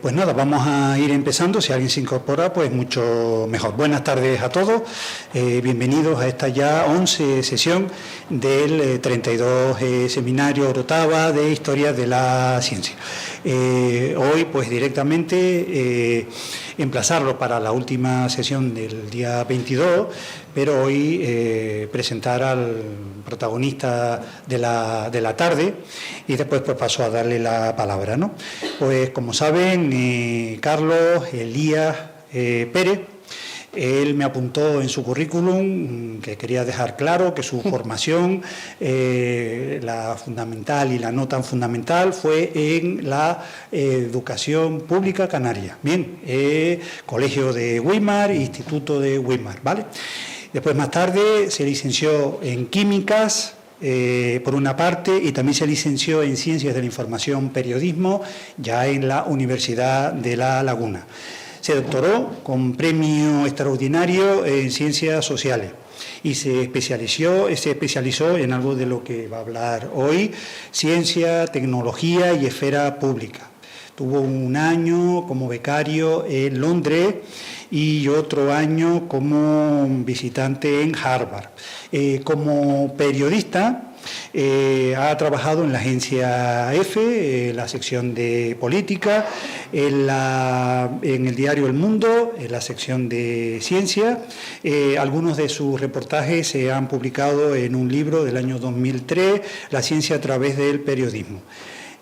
Pues nada, vamos a ir empezando. Si alguien se incorpora, pues mucho mejor. Buenas tardes a todos. Bienvenidos a esta ya 11 sesión del 32 Seminario Orotava de Historia de la Ciencia. Hoy, pues directamente, emplazarlo para la última sesión del día 22, pero hoy presentar al protagonista de la tarde y después pues paso a darle la palabra, ¿no? Pues como saben, Carlos Elías Pérez, él me apuntó en su currículum que quería dejar claro que su formación, la fundamental y la no tan fundamental, fue en la educación pública canaria. Bien, Colegio de Weimar, Instituto de Weimar, ¿vale? Después, más tarde, se licenció en Químicas, por una parte, y también se licenció en Ciencias de la Información, Periodismo, ya en la Universidad de La Laguna. Se doctoró con premio extraordinario en Ciencias Sociales y se especializó en algo de lo que va a hablar hoy: ciencia, tecnología y esfera pública. Tuvo un año como becario en Londres y otro año como visitante en Harvard. Como periodista, ha trabajado en la agencia EFE, la sección de política, en el diario El Mundo, en la sección de ciencia. Algunos de sus reportajes se han publicado en un libro del año 2003, La ciencia a través del periodismo.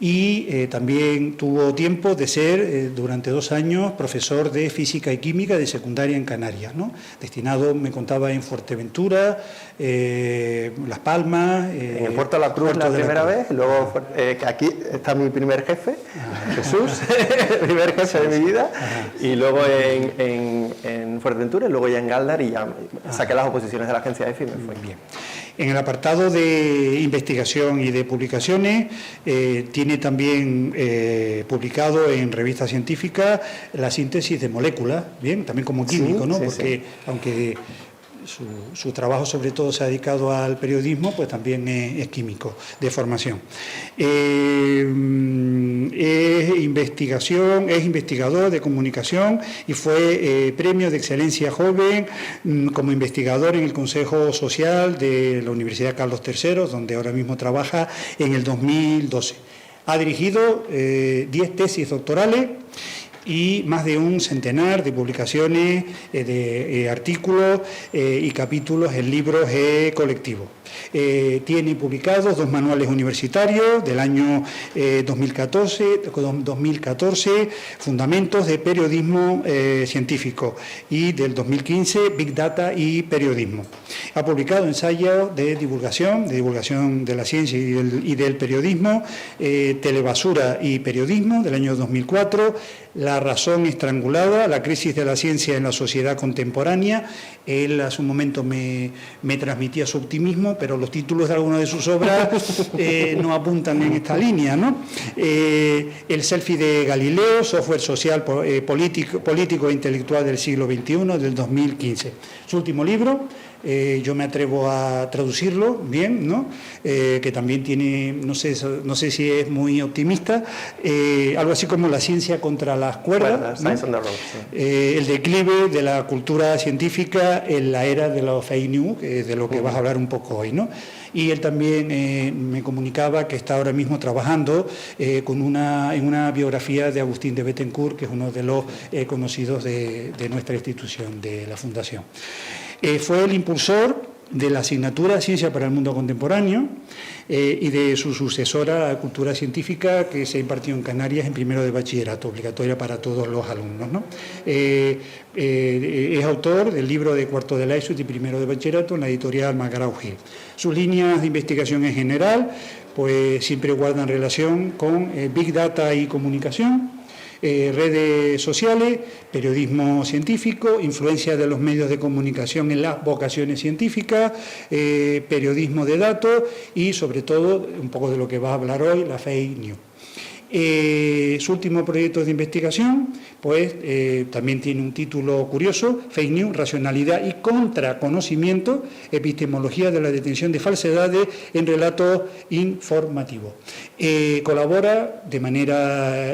Y también tuvo tiempo de ser, durante 2 años, profesor de física y química de secundaria en Canarias, ¿no? Destinado, me contaba, en Fuerteventura, Las Palmas. En el Puerto de la Cruz la primera vez, luego aquí está mi primer jefe, Jesús, el primer jefe de mi vida, y luego en Fuerteventura, y luego ya en Galdar, y ya saqué las oposiciones de la agencia EFE y me fue bien. En el apartado de investigación y de publicaciones, tiene también publicado en revistas científicas la síntesis de moléculas, bien, también como químico, ¿no? Porque aunque su trabajo sobre todo se ha dedicado al periodismo, pues también es químico de formación. Es investigador de comunicación y fue premio de excelencia joven como investigador en el Consejo Social de la Universidad Carlos III, donde ahora mismo trabaja, en el 2012. Ha dirigido 10 tesis doctorales y más de un centenar de publicaciones, de artículos y capítulos en libros colectivos. Tiene publicados 2 manuales universitarios del año 2014, Fundamentos de Periodismo Científico, y del 2015, Big Data y Periodismo. Ha publicado ensayos de divulgación de la ciencia y del periodismo, Telebasura y Periodismo, del año 2004, La razón estrangulada, la crisis de la ciencia en la sociedad contemporánea. Él a su momento me transmitía su optimismo, pero los títulos de algunas de sus obras no apuntan en esta línea, ¿no? El selfie de Galileo, software social, político e intelectual del siglo XXI, del 2015. Su último libro, yo me atrevo a traducirlo bien, ¿no? Que también tiene, no sé si es muy optimista, algo así como La ciencia contra las cuerdas, ¿no? El declive de la cultura científica en la era de los fake news, que es de lo que vas a hablar un poco hoy, ¿no? Y él también me comunicaba que está ahora mismo trabajando en una biografía de Agustín de Bettencourt, que es uno de los conocidos de nuestra institución, de la Fundación. Fue el impulsor de la asignatura Ciencia para el Mundo Contemporáneo y de su sucesora Cultura Científica, que se impartió en Canarias en primero de bachillerato, obligatoria para todos los alumnos, ¿no? Es autor del libro de cuarto de la ESO y primero de bachillerato en la editorial McGraw-Hill. Sus líneas de investigación en general pues siempre guardan relación con Big Data y comunicación, redes sociales, periodismo científico, influencia de los medios de comunicación en las vocaciones científicas, periodismo de datos y sobre todo, un poco de lo que va a hablar hoy, la fake news. Su último proyecto de investigación, pues también tiene un título curioso: Fake News, racionalidad y contraconocimiento, epistemología de la detención de falsedades en relatos informativos. Colabora de manera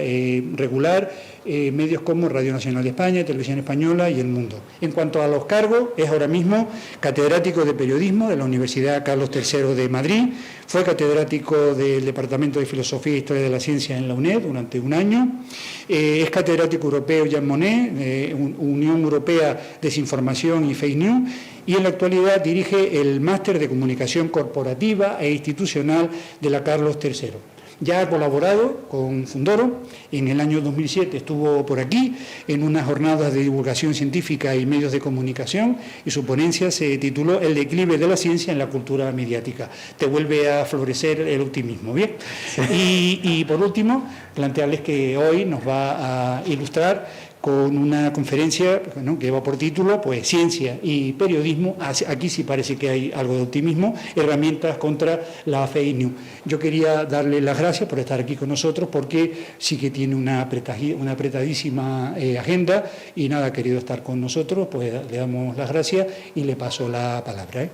regular medios como Radio Nacional de España, Televisión Española y El Mundo. En cuanto a los cargos, es ahora mismo catedrático de periodismo de la Universidad Carlos III de Madrid, fue catedrático del Departamento de Filosofía e Historia de la Ciencia en la UNED durante un año, es catedrático europeo Jean Monnet, Unión Europea Desinformación y Fake News, y en la actualidad dirige el Máster de Comunicación Corporativa e Institucional de la Carlos III. Ya ha colaborado con Fundoro, en el año 2007 estuvo por aquí en unas jornadas de divulgación científica y medios de comunicación y su ponencia se tituló El declive de la ciencia en la cultura mediática. Te vuelve a florecer el optimismo, ¿bien? Sí. Y por último, plantearles que hoy nos va a ilustrar con una conferencia, ¿no?, que lleva por título pues Ciencia y Periodismo. Aquí sí parece que hay algo de optimismo, herramientas contra la fake news. Yo quería darle las gracias por estar aquí con nosotros, porque sí que tiene una apretadísima agenda y nada, ha querido estar con nosotros, pues le damos las gracias y le paso la palabra.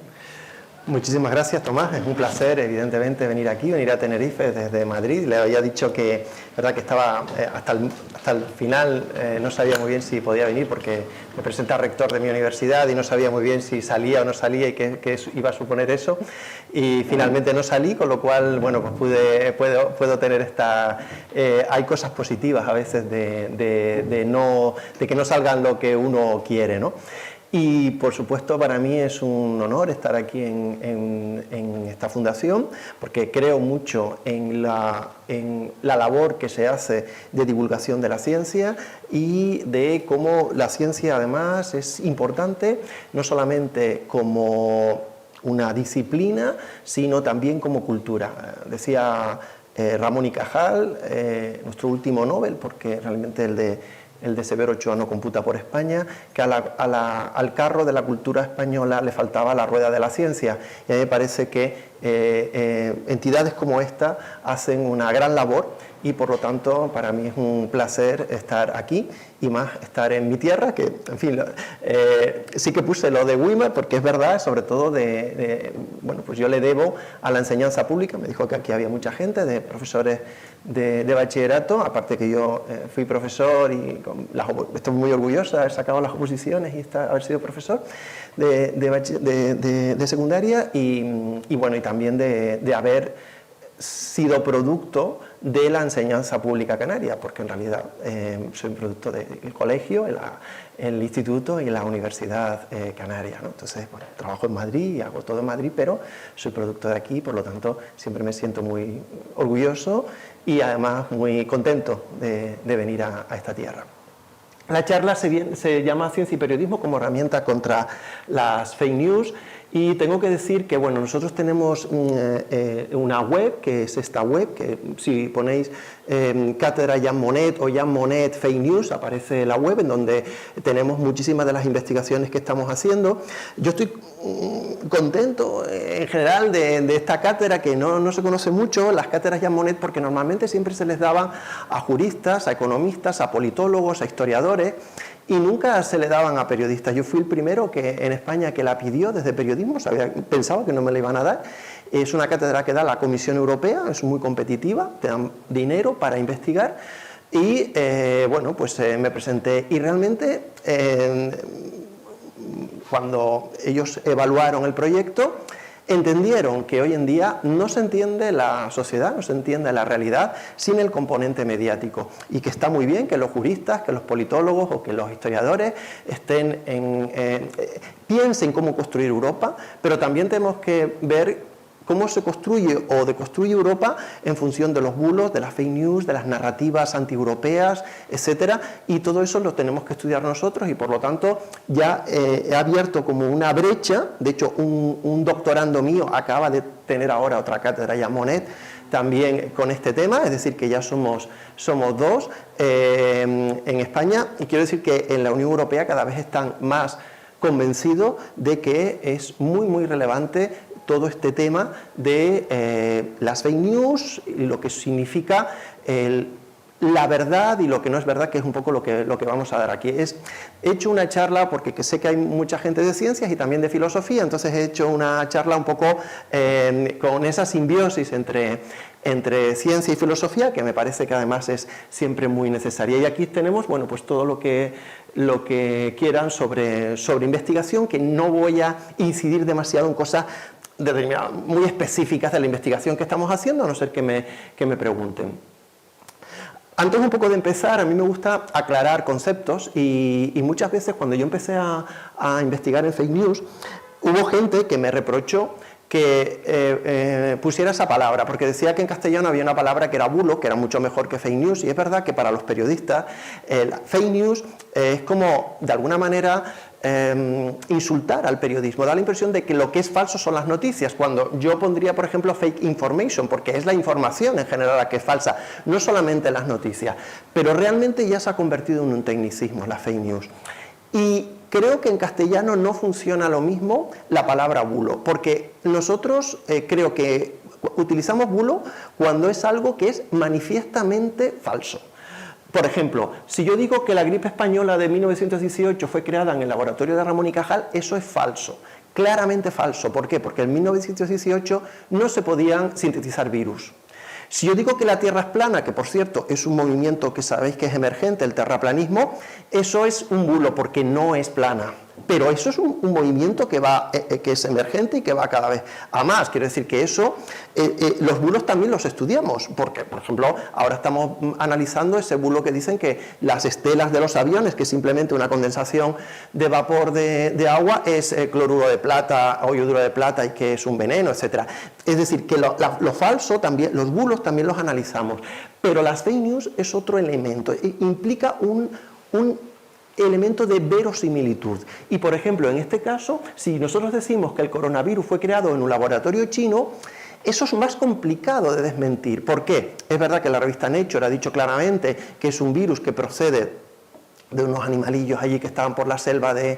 Muchísimas gracias, Tomás. Es un placer, evidentemente, venir aquí, venir a Tenerife desde Madrid. Le había dicho que, verdad, que estaba hasta el final, no sabía muy bien si podía venir, porque me presenta rector de mi universidad y no sabía muy bien si salía o no salía y qué iba a suponer eso. Y finalmente no salí, con lo cual, bueno, pues puedo tener esta... hay cosas positivas a veces de que no salgan lo que uno quiere, ¿no? Y, por supuesto, para mí es un honor estar aquí en esta fundación, porque creo mucho en la labor que se hace de divulgación de la ciencia y de cómo la ciencia, además, es importante, no solamente como una disciplina, sino también como cultura. Decía Ramón y Cajal, nuestro último Nobel, porque realmente el de Severo Ochoa no computa por España, que al carro de la cultura española le faltaba la rueda de la ciencia. Y a mí me parece que entidades como esta hacen una gran labor y, por lo tanto, para mí es un placer estar aquí y más estar en mi tierra, que, en fin, sí que puse lo de Weimar porque es verdad, sobre todo bueno, pues yo le debo a la enseñanza pública. Me dijo que aquí había mucha gente, de profesores de bachillerato, aparte que yo fui profesor y estoy muy orgullosa de haber sacado las oposiciones y haber sido profesor de secundaria y bueno, y también de haber sido producto de la enseñanza pública canaria, porque en realidad soy producto del colegio, el instituto y la universidad canaria, ¿no? Entonces, bueno, trabajo en Madrid y hago todo en Madrid, pero soy producto de aquí, por lo tanto siempre me siento muy orgulloso y además muy contento de venir a esta tierra. La charla se llama Ciencia y Periodismo como herramienta contra las fake news. Y tengo que decir que, bueno, nosotros tenemos una web, que es esta web, que si ponéis Cátedra Jean Monnet o Jean Monnet Fake News, aparece la web en donde tenemos muchísimas de las investigaciones que estamos haciendo. Yo estoy contento en general de esta cátedra, que no se conoce mucho, las cátedras Jean Monnet, porque normalmente siempre se les daban a juristas, a economistas, a politólogos, a historiadores, y nunca se le daban a periodistas. Yo fui el primero en España que la pidió desde periodismo, pensaba que no me la iban a dar. Es una cátedra que da la Comisión Europea, es muy competitiva, te dan dinero para investigar y bueno, pues me presenté y realmente cuando ellos evaluaron el proyecto, entendieron que hoy en día no se entiende la sociedad, no se entiende la realidad sin el componente mediático, y que está muy bien que los juristas, que los politólogos o que los historiadores piensen cómo construir Europa, pero también tenemos que ver cómo se construye o deconstruye Europa en función de los bulos, de las fake news, de las narrativas antieuropeas, etcétera, y todo eso lo tenemos que estudiar nosotros, y por lo tanto ya he abierto como una brecha. De hecho, un doctorando mío acaba de tener ahora otra cátedra Jean Monnet también con este tema, es decir, que ya somos dos en España, y quiero decir que en la Unión Europea cada vez están más convencidos de que es muy, muy relevante todo este tema de las fake news y lo que significa la verdad y lo que no es verdad, que es un poco lo que vamos a dar aquí. He hecho una charla, porque sé que hay mucha gente de ciencias y también de filosofía, entonces he hecho una charla un poco con esa simbiosis entre ciencia y filosofía, que me parece que además es siempre muy necesaria. Y aquí tenemos, bueno, pues todo lo que quieran sobre investigación, que no voy a incidir demasiado en cosas muy específicas de la investigación que estamos haciendo, a no ser que me pregunten. Antes un poco de empezar, a mí me gusta aclarar conceptos y muchas veces cuando yo empecé a investigar en fake news, hubo gente que me reprochó que pusiera esa palabra, porque decía que en castellano había una palabra que era bulo, que era mucho mejor que fake news, y es verdad que para los periodistas fake news es como, de alguna manera, insultar al periodismo, da la impresión de que lo que es falso son las noticias, cuando yo pondría, por ejemplo, fake information, porque es la información en general la que es falsa, no solamente las noticias, pero realmente ya se ha convertido en un tecnicismo la fake news. Y creo que en castellano no funciona lo mismo la palabra bulo, porque nosotros creo que utilizamos bulo cuando es algo que es manifiestamente falso. Por ejemplo, si yo digo que la gripe española de 1918 fue creada en el laboratorio de Ramón y Cajal, eso es falso, claramente falso. ¿Por qué? Porque en 1918 no se podían sintetizar virus. Si yo digo que la Tierra es plana, que por cierto es un movimiento que sabéis que es emergente, el terraplanismo, eso es un bulo porque no es plana. Pero eso es un movimiento que es emergente y que va cada vez a más. Quiero decir que eso, los bulos también los estudiamos, porque, por ejemplo, ahora estamos analizando ese bulo que dicen que las estelas de los aviones, que es simplemente una condensación de vapor de agua, es cloruro de plata o yoduro de plata y que es un veneno, etc. Es decir, que lo falso también, los bulos también los analizamos. Pero las fake news es otro elemento, implica un elemento de verosimilitud. Y por ejemplo, en este caso, si nosotros decimos que el coronavirus fue creado en un laboratorio chino, eso es más complicado de desmentir. ¿Por qué? Es verdad que la revista Nature ha dicho claramente que es un virus que procede de unos animalillos allí que estaban por la selva de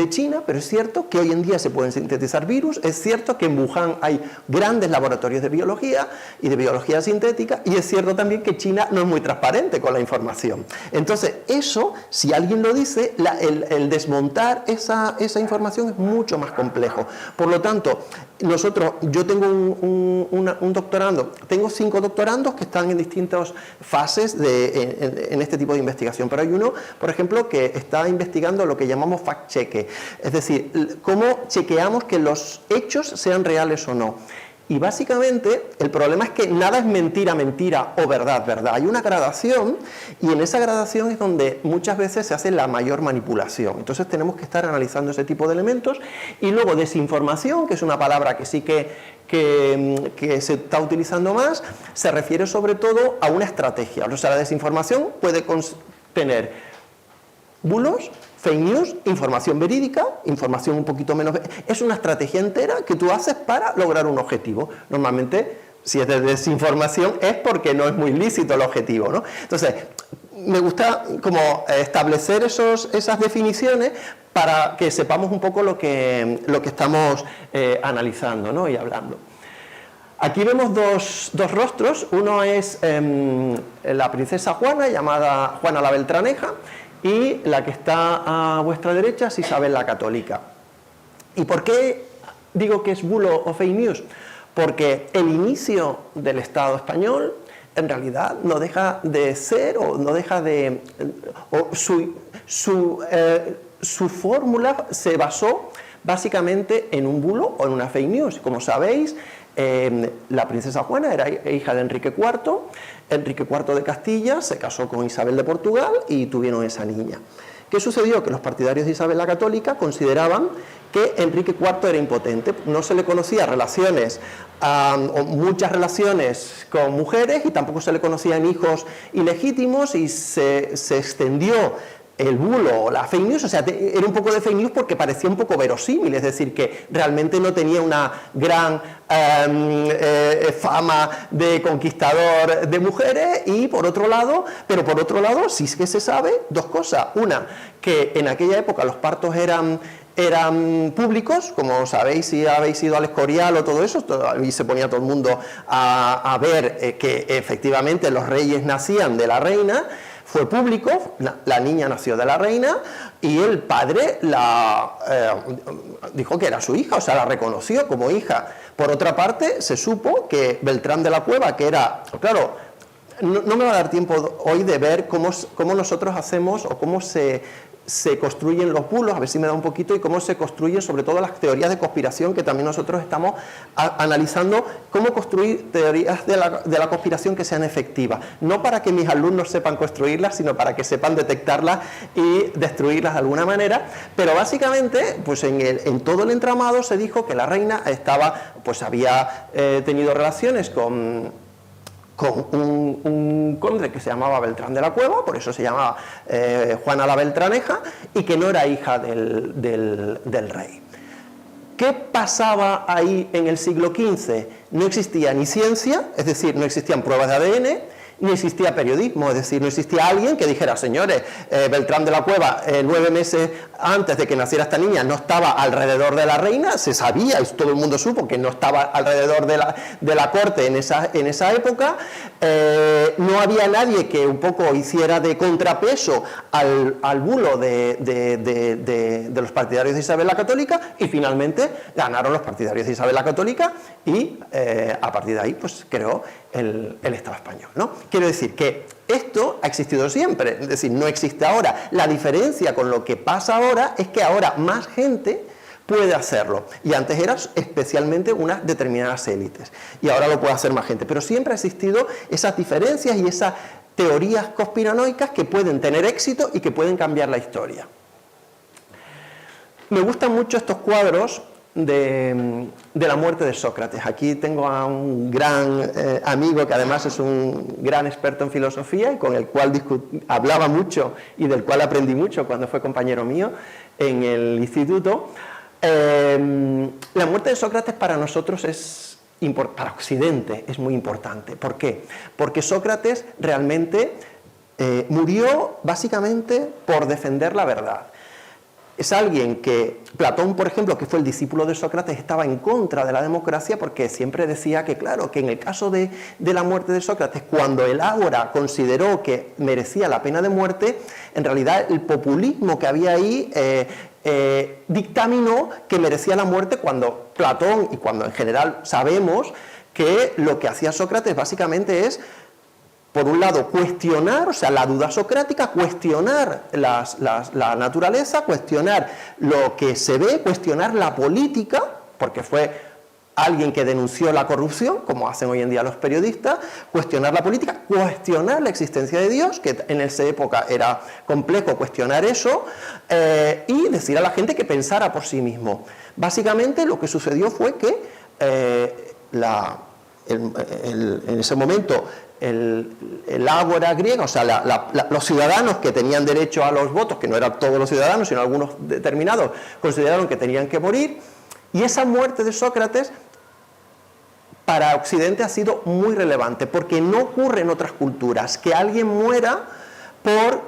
China, pero es cierto que hoy en día se pueden sintetizar virus, es cierto que en Wuhan hay grandes laboratorios de biología y de biología sintética, y es cierto también que China no es muy transparente con la información. Entonces, eso, si alguien lo dice, el desmontar esa información es mucho más complejo. Por lo tanto, yo tengo un doctorando, tengo 5 doctorandos que están en distintas fases en este tipo de investigación, pero hay uno, por ejemplo, que está investigando lo que llamamos fact-check, es decir, cómo chequeamos que los hechos sean reales o no. Y básicamente el problema es que nada es mentira, mentira o verdad, verdad. Hay una gradación y en esa gradación es donde muchas veces se hace la mayor manipulación. Entonces tenemos que estar analizando ese tipo de elementos. Y luego desinformación, que es una palabra que sí que se está utilizando más, se refiere sobre todo a una estrategia. O sea, la desinformación puede tener bulos, fake news, información verídica, información un poquito menos... Es una estrategia entera que tú haces para lograr un objetivo. Normalmente, si es de desinformación, es porque no es muy lícito el objetivo, ¿no? Entonces, me gusta como establecer esas definiciones para que sepamos un poco lo que estamos analizando, ¿no? Y hablando. Aquí vemos dos rostros. Uno es la princesa Juana, llamada Juana la Beltraneja, y la que está a vuestra derecha es Isabel la Católica. ¿Y por qué digo que es bulo o fake news? Porque el inicio del Estado español en realidad no deja de ser o no deja de... Su fórmula se basó básicamente en un bulo o en una fake news. Como sabéis, la princesa Juana era hija de Enrique IV. Enrique IV de Castilla se casó con Isabel de Portugal y tuvieron esa niña. ¿Qué sucedió? Que los partidarios de Isabel la Católica consideraban que Enrique IV era impotente, no se le conocía relaciones, o muchas relaciones con mujeres, y tampoco se le conocían hijos ilegítimos, y se extendió el bulo o la fake news, o sea, era un poco de fake news porque parecía un poco verosímil, es decir, que realmente no tenía una gran fama de conquistador de mujeres, y por otro lado sí que se sabe dos cosas. Una, que en aquella época los partos eran públicos, como sabéis si habéis ido al Escorial o todo eso, y se ponía todo el mundo a ver que efectivamente los reyes nacían de la reina. Fue público, la niña nació de la reina y el padre dijo que era su hija, o sea, la reconoció como hija. Por otra parte, se supo que Beltrán de la Cueva, que era, claro, no me va a dar tiempo hoy de ver cómo nosotros hacemos o cómo se construyen los bulos, a ver si me da un poquito, y cómo se construyen sobre todo las teorías de conspiración, que también nosotros estamos analizando cómo construir teorías de la conspiración que sean efectivas, no para que mis alumnos sepan construirlas, sino para que sepan detectarlas y destruirlas de alguna manera. Pero básicamente, pues en todo el entramado se dijo que la reina había tenido relaciones con un conde que se llamaba Beltrán de la Cueva, por eso se llamaba Juana la Beltraneja, y que no era hija del rey. ¿Qué pasaba ahí en el siglo XV? No existía ni ciencia, es decir, no existían pruebas de ADN, ni existía periodismo, es decir, no existía alguien que dijera, señores, Beltrán de la Cueva 9 meses antes de que naciera esta niña no estaba alrededor de la reina, se sabía, y todo el mundo supo que no estaba alrededor de la corte en esa época, no había nadie que un poco hiciera de contrapeso al bulo de los partidarios de Isabel la Católica, y finalmente ganaron los partidarios de Isabel la Católica y a partir de ahí pues creó el Estado español, ¿no? Quiero decir que esto ha existido siempre, es decir, no existe ahora. La diferencia con lo que pasa ahora es que ahora más gente puede hacerlo, y antes eran especialmente unas determinadas élites, y ahora lo puede hacer más gente, pero siempre ha existido esas diferencias y esas teorías conspiranoicas que pueden tener éxito y que pueden cambiar la historia. Me gustan mucho estos cuadros de la muerte de Sócrates. Aquí tengo a un gran amigo que además es un gran experto en filosofía y con el cual hablaba mucho y del cual aprendí mucho cuando fue compañero mío en el instituto. La muerte de Sócrates para nosotros para Occidente es muy importante. ¿Por qué? Porque Sócrates realmente murió básicamente por defender la verdad. Es alguien que, Platón, por ejemplo, que fue el discípulo de Sócrates, estaba en contra de la democracia porque siempre decía que, claro, que en el caso de la muerte de Sócrates, cuando el ágora consideró que merecía la pena de muerte, en realidad el populismo que había ahí dictaminó que merecía la muerte, cuando Platón, y cuando en general sabemos que lo que hacía Sócrates básicamente es, por un lado, cuestionar, o sea, la duda socrática, cuestionar la naturaleza, cuestionar lo que se ve, cuestionar la política, porque fue alguien que denunció la corrupción, como hacen hoy en día los periodistas, cuestionar la política, cuestionar la existencia de Dios, que en esa época era complejo cuestionar eso, y decir a la gente que pensara por sí mismo. Básicamente lo que sucedió fue que en ese momento el ágora griega, o sea, los ciudadanos que tenían derecho a los votos, que no eran todos los ciudadanos, sino algunos determinados, consideraron que tenían que morir, y esa muerte de Sócrates para Occidente ha sido muy relevante, porque no ocurre en otras culturas que alguien muera por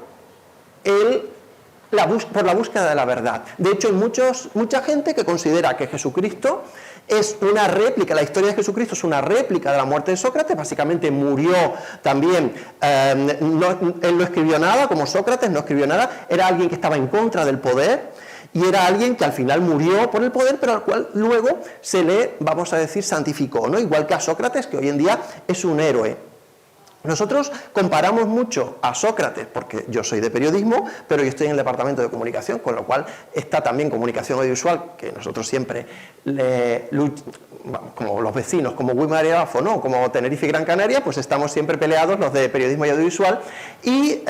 la búsqueda de la verdad. De hecho, hay mucha gente que considera que Jesucristo es una réplica, la historia de Jesucristo es una réplica de la muerte de Sócrates. Básicamente murió también, él no escribió nada, como Sócrates no escribió nada, era alguien que estaba en contra del poder, y era alguien que al final murió por el poder, pero al cual luego se le, vamos a decir, santificó, ¿no? Igual que a Sócrates, que hoy en día es un héroe. Nosotros comparamos mucho a Sócrates, porque yo soy de periodismo, pero yo estoy en el departamento de comunicación, con lo cual está también comunicación audiovisual, que nosotros siempre como los vecinos, como Guimar y Afo, ¿no? Como Tenerife y Gran Canaria, pues estamos siempre peleados los de periodismo y audiovisual. Y,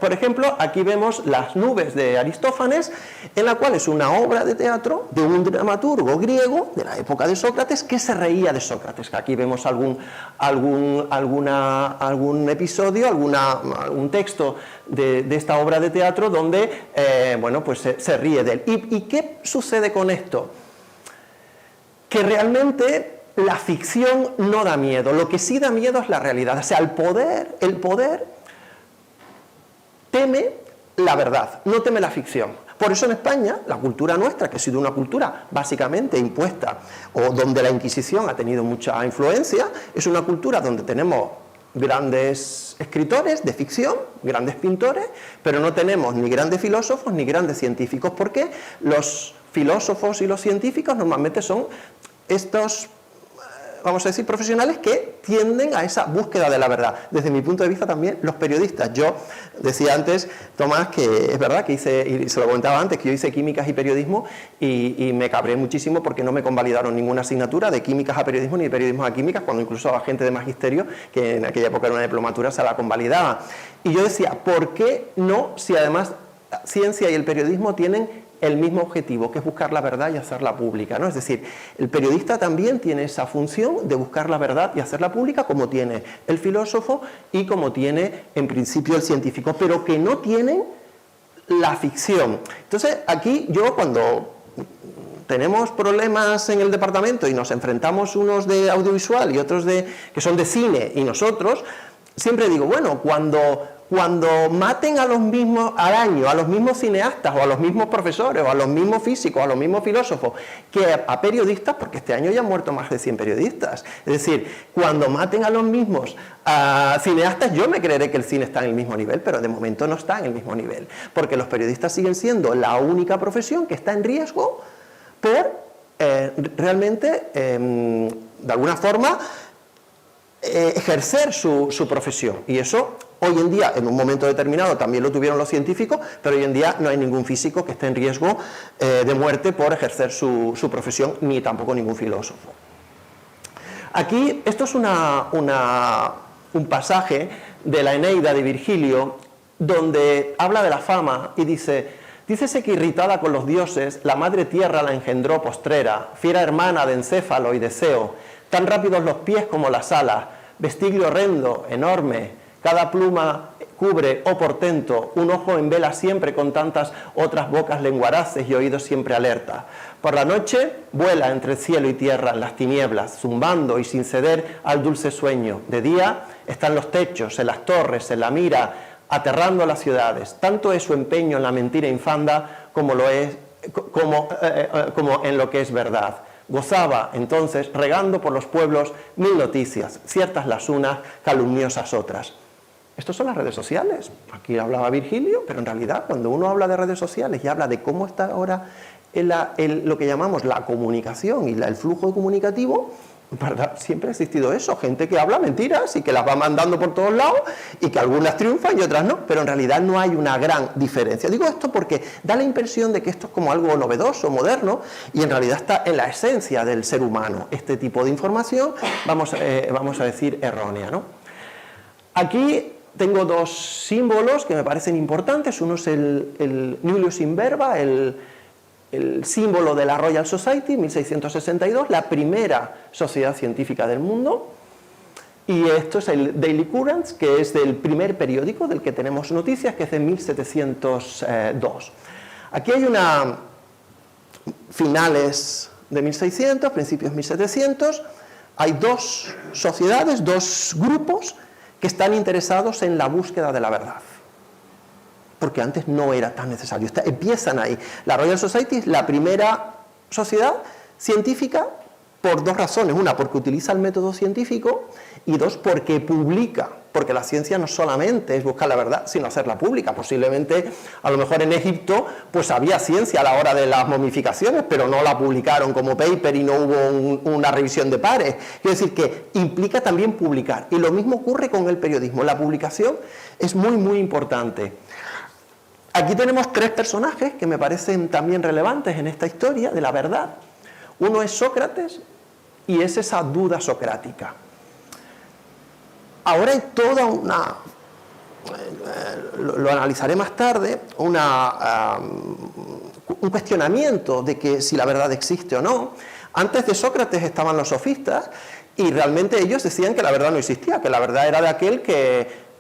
por ejemplo, aquí vemos Las nubes de Aristófanes, en la cual es una obra de teatro de un dramaturgo griego de la época de Sócrates que se reía de Sócrates. Aquí vemos algún episodio, algún texto de esta obra de teatro donde, bueno, pues se ríe de él. ¿Y qué sucede con esto? Que realmente la ficción no da miedo, lo que sí da miedo es la realidad. O sea, el poder teme la verdad, no teme la ficción. Por eso en España, la cultura nuestra, que ha sido una cultura básicamente impuesta, o donde la Inquisición ha tenido mucha influencia, es una cultura donde tenemos grandes escritores de ficción, grandes pintores, pero no tenemos ni grandes filósofos ni grandes científicos, porque los filósofos y los científicos normalmente son estos, vamos a decir, profesionales que tienden a esa búsqueda de la verdad. Desde mi punto de vista también los periodistas. Yo decía antes, Tomás, que es verdad que hice, y se lo comentaba antes, que yo hice químicas y periodismo y me cabré muchísimo porque no me convalidaron ninguna asignatura de químicas a periodismo ni de periodismo a químicas, cuando incluso a gente de magisterio, que en aquella época era una diplomatura, se la convalidaba. Y yo decía, ¿por qué no, si además la ciencia y el periodismo tienen el mismo objetivo, que es buscar la verdad y hacerla pública, ¿no? Es decir, el periodista también tiene esa función de buscar la verdad y hacerla pública, como tiene el filósofo y como tiene en principio el científico, pero que no tienen la ficción. Entonces, aquí yo, cuando tenemos problemas en el departamento y nos enfrentamos unos de audiovisual y otros que son de cine, y nosotros, siempre digo, bueno, cuando maten a los mismos al año, a los mismos cineastas o a los mismos profesores o a los mismos físicos, a los mismos filósofos que a periodistas, porque este año ya han muerto más de 100 periodistas, es decir, cuando maten a los mismos cineastas, yo me creeré que el cine está en el mismo nivel, pero de momento no está en el mismo nivel, porque los periodistas siguen siendo la única profesión que está en riesgo por realmente, de alguna forma, ejercer su profesión. Y eso hoy en día, en un momento determinado, también lo tuvieron los científicos, pero hoy en día no hay ningún físico que esté en riesgo de muerte por ejercer su profesión, ni tampoco ningún filósofo. Aquí, esto es un pasaje de la Eneida de Virgilio, donde habla de la fama y dícese que irritada con los dioses, la madre tierra la engendró postrera, fiera hermana de Encéfalo y de Zeo, tan rápidos los pies como las alas, vestiglo horrendo, enorme, cada pluma cubre, oh portento, un ojo en vela siempre con tantas otras bocas lenguaraces y oídos siempre alerta. Por la noche vuela entre cielo y tierra en las tinieblas, zumbando y sin ceder al dulce sueño. De día está en los techos, en las torres, en la mira, aterrando a las ciudades. Tanto es su empeño en la mentira infanda como en lo que es verdad. Gozaba entonces, regando por los pueblos, 1000 noticias, ciertas las unas, calumniosas otras. Estas son las redes sociales. Aquí hablaba Virgilio, pero en realidad cuando uno habla de redes sociales y habla de cómo está ahora lo que llamamos la comunicación y el flujo comunicativo, ¿verdad? Siempre ha existido eso, gente que habla mentiras y que las va mandando por todos lados y que algunas triunfan y otras no, pero en realidad no hay una gran diferencia. Digo esto porque da la impresión de que esto es como algo novedoso, moderno, y en realidad está en la esencia del ser humano. Este tipo de información, vamos a decir, errónea, ¿no? Aquí tengo dos símbolos que me parecen importantes. Uno es el Nullius in Verba, el símbolo de la Royal Society, 1662, la primera sociedad científica del mundo. Y esto es el Daily Currents, que es del primer periódico del que tenemos noticias, que es de 1702. Aquí hay finales de 1600, principios 1700, hay dos sociedades, dos grupos que están interesados en la búsqueda de la verdad, porque antes no era tan necesario. Empiezan ahí. La Royal Society es la primera sociedad científica por dos razones. Una, porque utiliza el método científico, y dos, porque publica, porque la ciencia no solamente es buscar la verdad, sino hacerla pública. Posiblemente, a lo mejor en Egipto, pues había ciencia a la hora de las momificaciones, pero no la publicaron como paper y no hubo una revisión de pares. Quiero decir que implica también publicar. Y lo mismo ocurre con el periodismo. La publicación es muy, muy importante. Aquí tenemos tres personajes que me parecen también relevantes en esta historia de la verdad. Uno es Sócrates y es esa duda socrática. Ahora hay toda una, lo analizaré más tarde, un cuestionamiento de que si la verdad existe o no. Antes de Sócrates estaban los sofistas y realmente ellos decían que la verdad no existía, que la verdad era de aquel que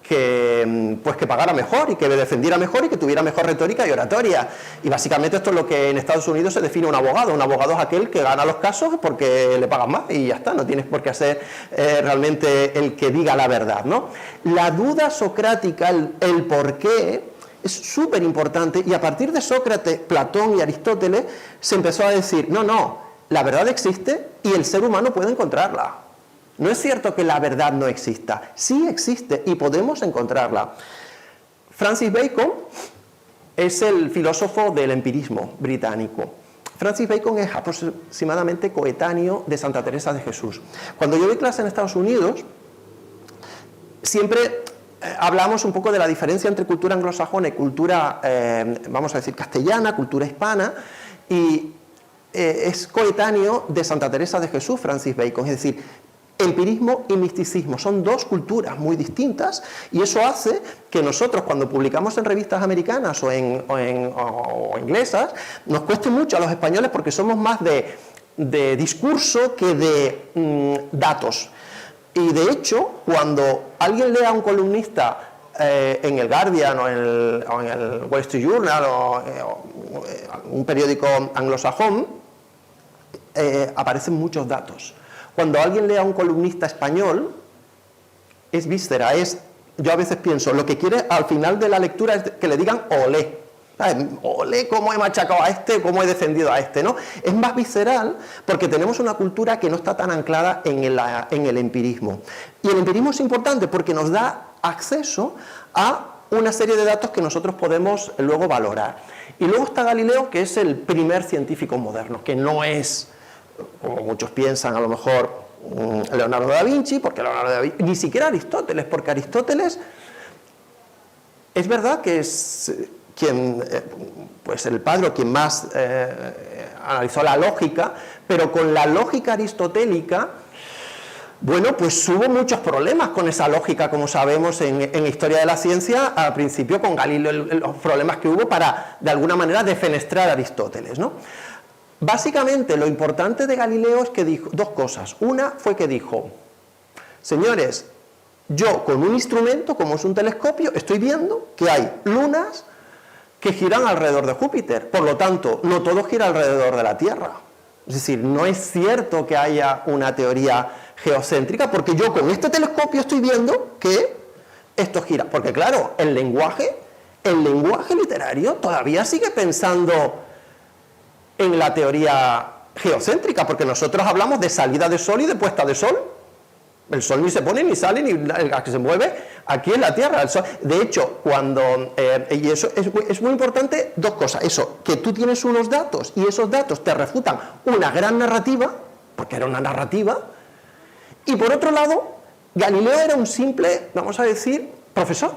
pagara mejor y que defendiera mejor y que tuviera mejor retórica y oratoria. Y básicamente esto es lo que en Estados Unidos se define un abogado. Un abogado es aquel que gana los casos porque le pagan más y ya está, no tienes por qué ser realmente el que diga la verdad, ¿no? La duda socrática, el por qué, es súper importante, y a partir de Sócrates, Platón y Aristóteles se empezó a decir, no, la verdad existe y el ser humano puede encontrarla. No es cierto que la verdad no exista, sí existe y podemos encontrarla. Francis Bacon es el filósofo del empirismo británico. Francis Bacon es aproximadamente coetáneo de Santa Teresa de Jesús. Cuando yo doy clase en Estados Unidos, siempre hablamos un poco de la diferencia entre cultura anglosajona y cultura, vamos a decir, castellana, cultura hispana, y es coetáneo de Santa Teresa de Jesús, Francis Bacon, es decir, empirismo y misticismo son dos culturas muy distintas, y eso hace que nosotros, cuando publicamos en revistas americanas o inglesas, nos cueste mucho a los españoles porque somos más de discurso que de datos. Y de hecho, cuando alguien lee a un columnista en el Guardian o en el Wall Street Journal o un periódico anglosajón, aparecen muchos datos. Cuando alguien lee a un columnista español, es víscera, yo a veces pienso, lo que quiere al final de la lectura es que le digan olé. Olé, cómo he machacado a este, cómo he defendido a este, ¿no? Es más visceral porque tenemos una cultura que no está tan anclada en el empirismo. Y el empirismo es importante porque nos da acceso a una serie de datos que nosotros podemos luego valorar. Y luego está Galileo, que es el primer científico moderno, que no es, como muchos piensan, a lo mejor Leonardo da Vinci, porque Leonardo da Vinci, ni siquiera Aristóteles, porque Aristóteles es verdad que es quien, pues el padre o quien más analizó la lógica, pero con la lógica aristotélica, bueno, pues hubo muchos problemas con esa lógica, como sabemos en Historia de la Ciencia, al principio con Galileo, los problemas que hubo para, de alguna manera, defenestrar a Aristóteles, ¿no? Básicamente, lo importante de Galileo es que dijo dos cosas. Una fue que dijo, señores, yo con un instrumento, como es un telescopio, estoy viendo que hay lunas que giran alrededor de Júpiter. Por lo tanto, no todo gira alrededor de la Tierra. Es decir, no es cierto que haya una teoría geocéntrica, porque yo con este telescopio estoy viendo que esto gira. Porque claro, el lenguaje literario todavía sigue pensando en la teoría geocéntrica, porque nosotros hablamos de salida de sol y de puesta de sol. El sol ni se pone, ni sale, ni el que se mueve aquí en la Tierra. El sol. De hecho, y eso es muy importante, dos cosas. Eso, que tú tienes unos datos y esos datos te refutan una gran narrativa, porque era una narrativa, y por otro lado, Galileo era un simple, vamos a decir, profesor.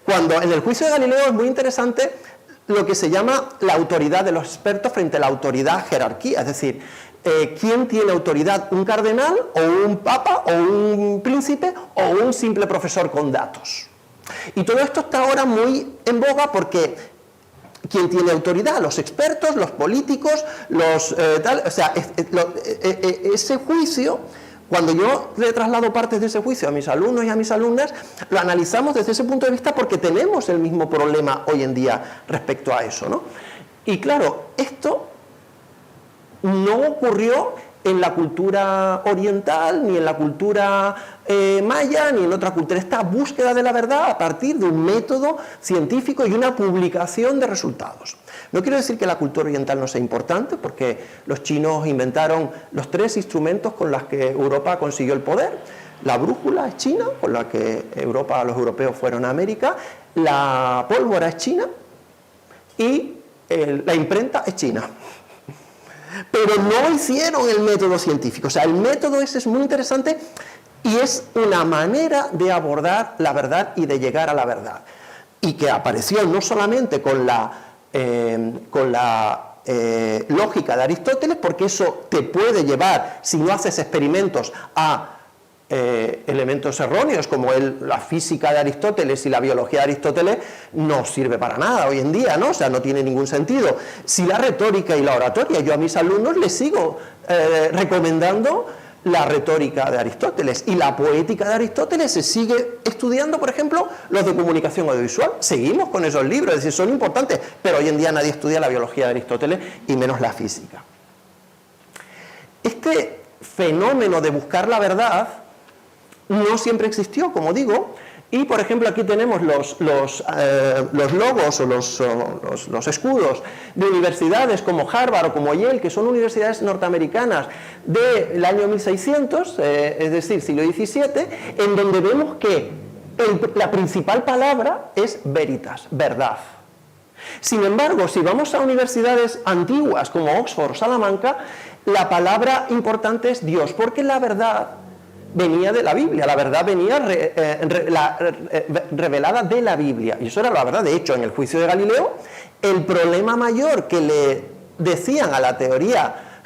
Cuando en el juicio de Galileo es muy interesante lo que se llama la autoridad de los expertos frente a la autoridad jerarquía, es decir, ¿quién tiene autoridad? ¿Un cardenal o un papa o un príncipe o un simple profesor con datos? Y todo esto está ahora muy en boga porque ¿quién tiene autoridad? Los expertos, los políticos, ese juicio, cuando yo le traslado partes de ese juicio a mis alumnos y a mis alumnas, lo analizamos desde ese punto de vista porque tenemos el mismo problema hoy en día respecto a eso, ¿no? Y claro, esto no ocurrió en la cultura oriental, ni en la cultura maya, ni en otra cultura. Esta búsqueda de la verdad a partir de un método científico y una publicación de resultados. No quiero decir que la cultura oriental no sea importante, porque los chinos inventaron los 3 instrumentos con los que Europa consiguió el poder. La brújula es china, con la que los europeos fueron a América. La pólvora es china y la imprenta es china. Pero no hicieron el método científico. O sea, el método ese es muy interesante y es una manera de abordar la verdad y de llegar a la verdad. Y que apareció no solamente con la lógica de Aristóteles, porque eso te puede llevar, si no haces experimentos, a elementos erróneos, como la física de Aristóteles y la biología de Aristóteles no sirve para nada hoy en día, ¿no? O sea, no tiene ningún sentido. Si la retórica y la oratoria, yo a mis alumnos les sigo recomendando la retórica de Aristóteles, y la poética de Aristóteles se sigue estudiando, por ejemplo, los de comunicación audiovisual. Seguimos con esos libros, es decir, son importantes, pero hoy en día nadie estudia la biología de Aristóteles y menos la física. Este fenómeno de buscar la verdad no siempre existió, como digo, y por ejemplo aquí tenemos los logos o los escudos de universidades como Harvard o como Yale, que son universidades norteamericanas del año 1600, es decir, siglo XVII, en donde vemos que la principal palabra es veritas, verdad. Sin embargo, si vamos a universidades antiguas como Oxford o Salamanca, la palabra importante es Dios, porque la verdad venía de la Biblia, la verdad venía revelada de la Biblia, y eso era la verdad. De hecho, en el juicio de Galileo, el problema mayor que le decían a la teoría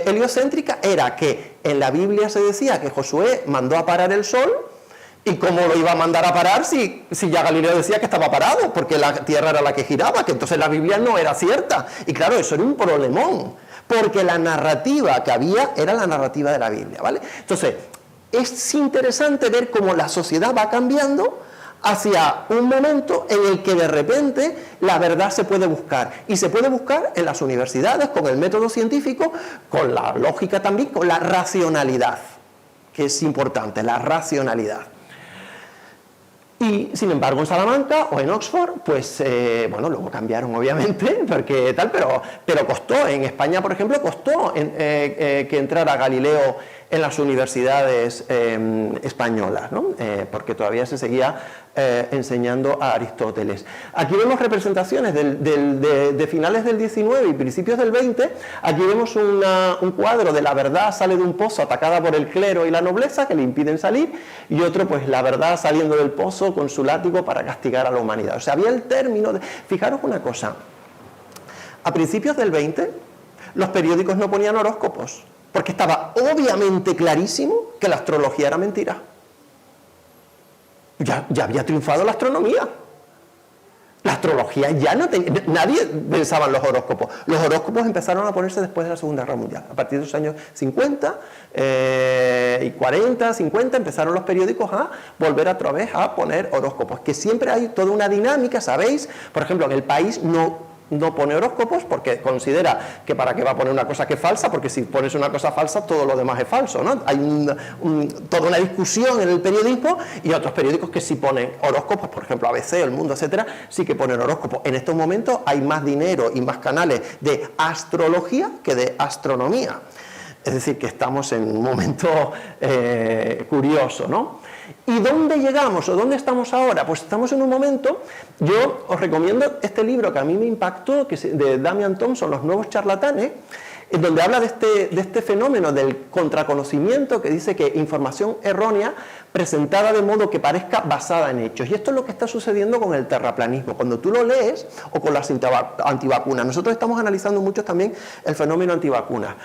heliocéntrica era que en la Biblia se decía que Josué mandó a parar el sol, y cómo lo iba a mandar a parar si ya Galileo decía que estaba parado, porque la Tierra era la que giraba, que entonces la Biblia no era cierta. Y claro, eso era un problemón, porque la narrativa que había era la narrativa de la Biblia, ¿vale? Entonces, es interesante ver cómo la sociedad va cambiando hacia un momento en el que de repente la verdad se puede buscar, y se puede buscar en las universidades con el método científico, con la lógica también, con la racionalidad, que es importante, la racionalidad. Y sin embargo en Salamanca o en Oxford, pues bueno, luego cambiaron obviamente, porque tal, pero costó, en España por ejemplo, costó que entrara Galileo en las universidades españolas, ¿no? Porque todavía se seguía enseñando a Aristóteles. Aquí vemos representaciones de finales del 19 y principios del 20. Aquí vemos un cuadro de la verdad sale de un pozo atacada por el clero y la nobleza que le impiden salir, y otro, pues la verdad saliendo del pozo con su látigo para castigar a la humanidad. O sea, había el término de... Fijaros una cosa, a principios del 20 los periódicos no ponían horóscopos, porque estaba obviamente clarísimo que la astrología era mentira. Ya había triunfado la astronomía. La astrología ya no tenía... Nadie pensaba en los horóscopos. Los horóscopos empezaron a ponerse después de la Segunda Guerra Mundial. A partir de los años 50 y 40, 50, empezaron los periódicos a volver otra vez a poner horóscopos. Que siempre hay toda una dinámica, ¿sabéis? Por ejemplo, en El País no pone horóscopos porque considera que para qué va a poner una cosa que es falsa, porque si pones una cosa falsa todo lo demás es falso, ¿no? Hay toda una discusión en el periodismo, y otros periódicos que sí ponen horóscopos, por ejemplo ABC, El Mundo, etcétera, sí que ponen horóscopos. En estos momentos hay más dinero y más canales de astrología que de astronomía. Es decir, que estamos en un momento curioso, ¿no? ¿Y dónde llegamos o dónde estamos ahora? Pues estamos en un momento, yo os recomiendo este libro que a mí me impactó, que es de Damian Thompson, Los nuevos charlatanes, en donde habla de este fenómeno del contraconocimiento, que dice que información errónea presentada de modo que parezca basada en hechos. Y esto es lo que está sucediendo con el terraplanismo. Cuando tú lo lees, o con las antivacunas, nosotros estamos analizando mucho también el fenómeno antivacunas.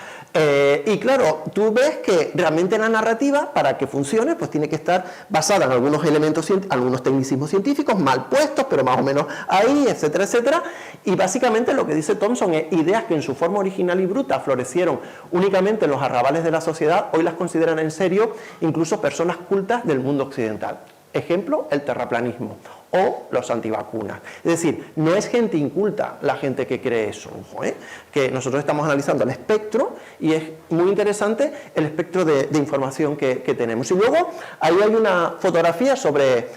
Y claro, tú ves que realmente la narrativa, para que funcione, pues tiene que estar basada en algunos elementos, algunos tecnicismos científicos mal puestos, pero más o menos ahí, etcétera, etcétera. Y básicamente lo que dice Thompson es ideas que en su forma original y bruta florecieron únicamente en los arrabales de la sociedad, hoy las consideran en serio incluso personas cultas del mundo occidental. Ejemplo, el terraplanismo o los antivacunas. Es decir, no es gente inculta la gente que cree eso, ojo, que nosotros estamos analizando el espectro, y es muy interesante el espectro de información que tenemos. Y luego ahí hay una fotografía sobre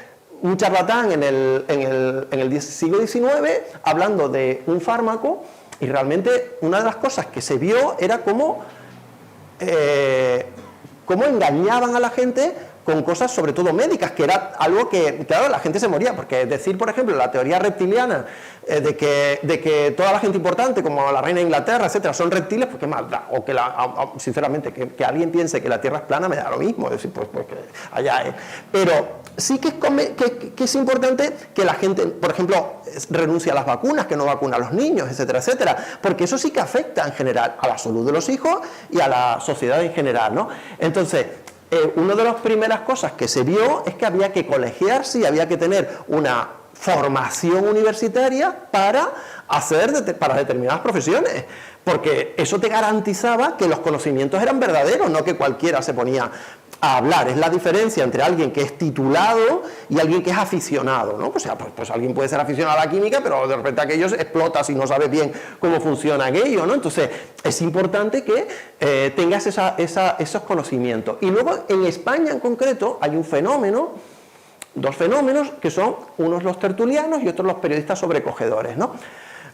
un charlatán en el siglo XIX hablando de un fármaco, y realmente una de las cosas que se vio era cómo engañaban a la gente con cosas sobre todo médicas, que era algo que, claro, la gente se moría, porque decir, por ejemplo, la teoría reptiliana, de que toda la gente importante, como la reina de Inglaterra, etcétera, son reptiles, pues qué más da, o que sinceramente, que alguien piense que la Tierra es plana me da lo mismo, es decir, pues que allá es. Pero sí que es importante que la gente, por ejemplo, renuncie a las vacunas, que no vacuna a los niños, etcétera, etcétera, porque eso sí que afecta en general a la salud de los hijos y a la sociedad en general, ¿no? Entonces, una de las primeras cosas que se vio es que había que colegiarse y había que tener una formación universitaria para determinadas profesiones, porque eso te garantizaba que los conocimientos eran verdaderos, no que cualquiera se ponía a hablar. Es la diferencia entre alguien que es titulado y alguien que es aficionado, ¿no? O sea, pues alguien puede ser aficionado a la química, pero de repente aquello explota si no sabe bien cómo funciona aquello, ¿no? Entonces, es importante que tengas esos conocimientos. Y luego, en España en concreto, hay un fenómeno, dos fenómenos, que son unos los tertulianos y otros los periodistas sobrecogedores, ¿no?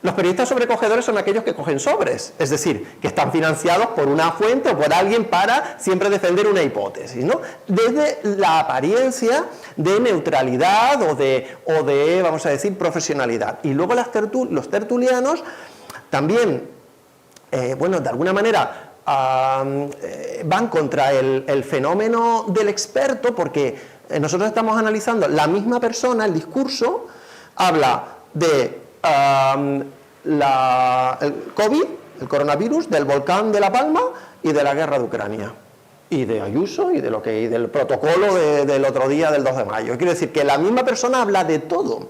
Los periodistas sobrecogedores son aquellos que cogen sobres, es decir, que están financiados por una fuente o por alguien para siempre defender una hipótesis, ¿no? Desde la apariencia de neutralidad o de, vamos a decir, profesionalidad. Y luego los tertulianos también, bueno, de alguna manera van contra el fenómeno del experto, porque nosotros estamos analizando la misma persona, el discurso, habla de el COVID, el coronavirus, del volcán de La Palma y de la guerra de Ucrania, y de Ayuso y del protocolo del otro día del 2 de mayo. Quiero decir que la misma persona habla de todo.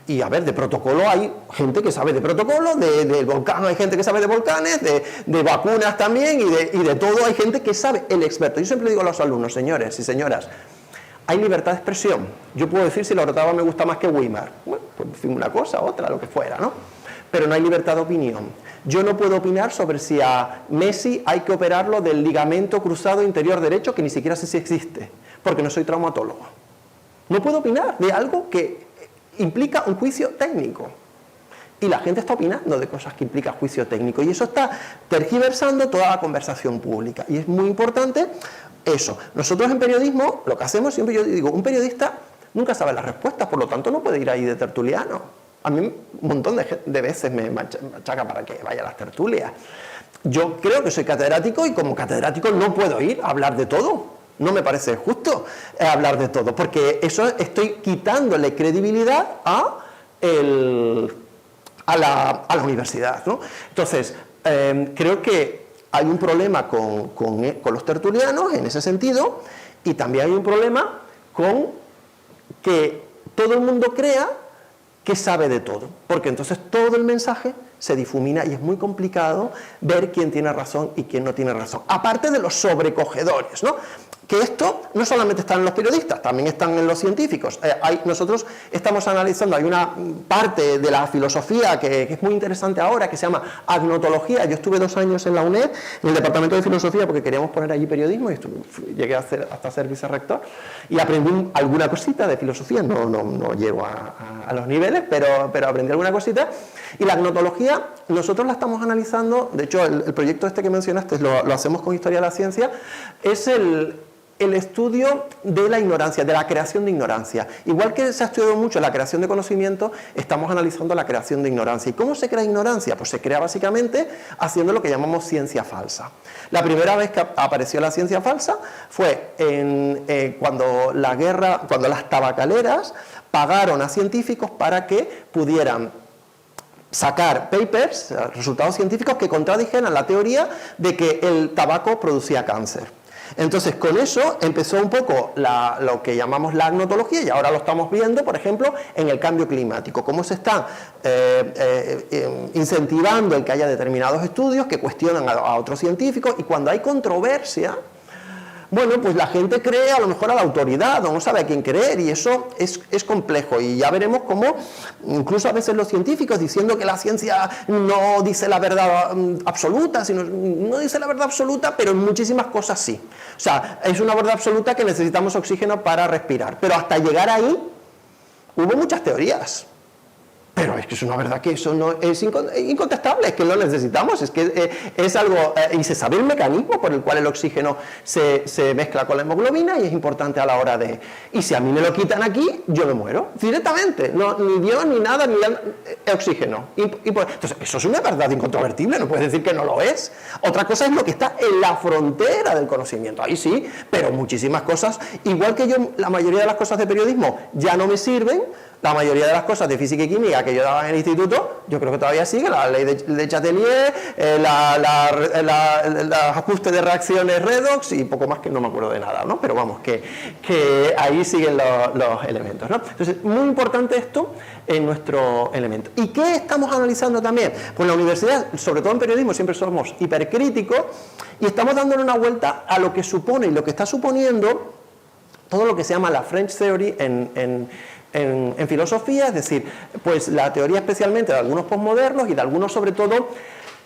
Y a ver, de protocolo hay gente que sabe de protocolo, del volcán hay gente que sabe de volcanes, de vacunas también, y de todo hay gente que sabe, el experto. Yo siempre digo a los alumnos, señores y señoras, hay libertad de expresión. Yo puedo decir si la Orotava me gusta más que Weimar. Bueno, pues una cosa, otra, lo que fuera, ¿no? Pero no hay libertad de opinión. Yo no puedo opinar sobre si a Messi hay que operarlo del ligamento cruzado interior derecho, que ni siquiera sé si existe, porque no soy traumatólogo. No puedo opinar de algo que implica un juicio técnico. Y la gente está opinando de cosas que implican juicio técnico. Y eso está tergiversando toda la conversación pública. Y es muy importante eso. Nosotros en periodismo, lo que hacemos, siempre yo digo, un periodista nunca sabe las respuestas, por lo tanto no puede ir ahí de tertuliano. A mí un montón de veces me machaca para que vaya a las tertulias. Yo creo que soy catedrático y como catedrático no puedo ir a hablar de todo. No me parece justo hablar de todo, porque eso estoy quitándole credibilidad a la universidad, ¿no? Entonces, creo que hay un problema con los tertulianos en ese sentido, y también hay un problema con que todo el mundo crea que sabe de todo, porque entonces todo el mensaje se difumina y es muy complicado ver quién tiene razón y quién no tiene razón. Aparte de los sobrecogedores, ¿no? Que esto no solamente está en los periodistas, también están en los científicos. Nosotros estamos analizando, hay una parte de la filosofía que es muy interesante ahora, que se llama agnotología. Yo estuve 2 años en la UNED, en el departamento de filosofía, porque queríamos poner allí periodismo, y llegué hasta ser vicerrector, y aprendí alguna cosita de filosofía, no llego a los niveles, pero aprendí alguna cosita. Y la agnotología, nosotros la estamos analizando, de hecho el proyecto este que mencionaste lo hacemos con Historia de la Ciencia, es el estudio de la ignorancia, de la creación de ignorancia. Igual que se ha estudiado mucho la creación de conocimiento, estamos analizando la creación de ignorancia. ¿Y cómo se crea ignorancia? Pues se crea básicamente haciendo lo que llamamos ciencia falsa. La primera vez que apareció la ciencia falsa fue cuando las tabacaleras pagaron a científicos para que pudieran sacar papers, resultados científicos que contradijeran la teoría de que el tabaco producía cáncer. Entonces, con eso empezó un poco lo que llamamos la agnotología, y ahora lo estamos viendo, por ejemplo, en el cambio climático, cómo se está incentivando el que haya determinados estudios que cuestionan a otros científicos, y cuando hay controversia, bueno, pues la gente cree a lo mejor a la autoridad, o no sabe a quién creer, y eso es complejo, y ya veremos cómo incluso a veces los científicos diciendo que la ciencia no dice la verdad absoluta, sino no dice la verdad absoluta, pero en muchísimas cosas sí. O sea, es una verdad absoluta que necesitamos oxígeno para respirar, pero hasta llegar ahí hubo muchas teorías. Pero es que es una verdad que eso no es incontestable, es que lo necesitamos, es que es algo, y se sabe el mecanismo por el cual el oxígeno se mezcla con la hemoglobina y es importante a la hora de... Y si a mí me lo quitan aquí, yo me muero, directamente, no, ni Dios, ni nada, ni oxígeno. Entonces, eso es una verdad incontrovertible, no puedes decir que no lo es. Otra cosa es lo que está en la frontera del conocimiento, ahí sí, pero muchísimas cosas, igual que yo, la mayoría de las cosas de periodismo ya no me sirven. La mayoría de las cosas de física y química que yo daba en el instituto, yo creo que todavía sigue, la ley de Chatelier, los ajustes de reacciones redox y poco más, que no me acuerdo de nada, ¿no? Pero vamos, que ahí siguen los elementos, ¿no? Entonces, muy importante esto en nuestro elemento. ¿Y qué estamos analizando también? Pues en la universidad, sobre todo en periodismo, siempre somos hipercríticos y estamos dándole una vuelta a lo que supone y lo que está suponiendo todo lo que se llama la French Theory en filosofía, es decir, pues la teoría especialmente de algunos posmodernos y de algunos sobre todo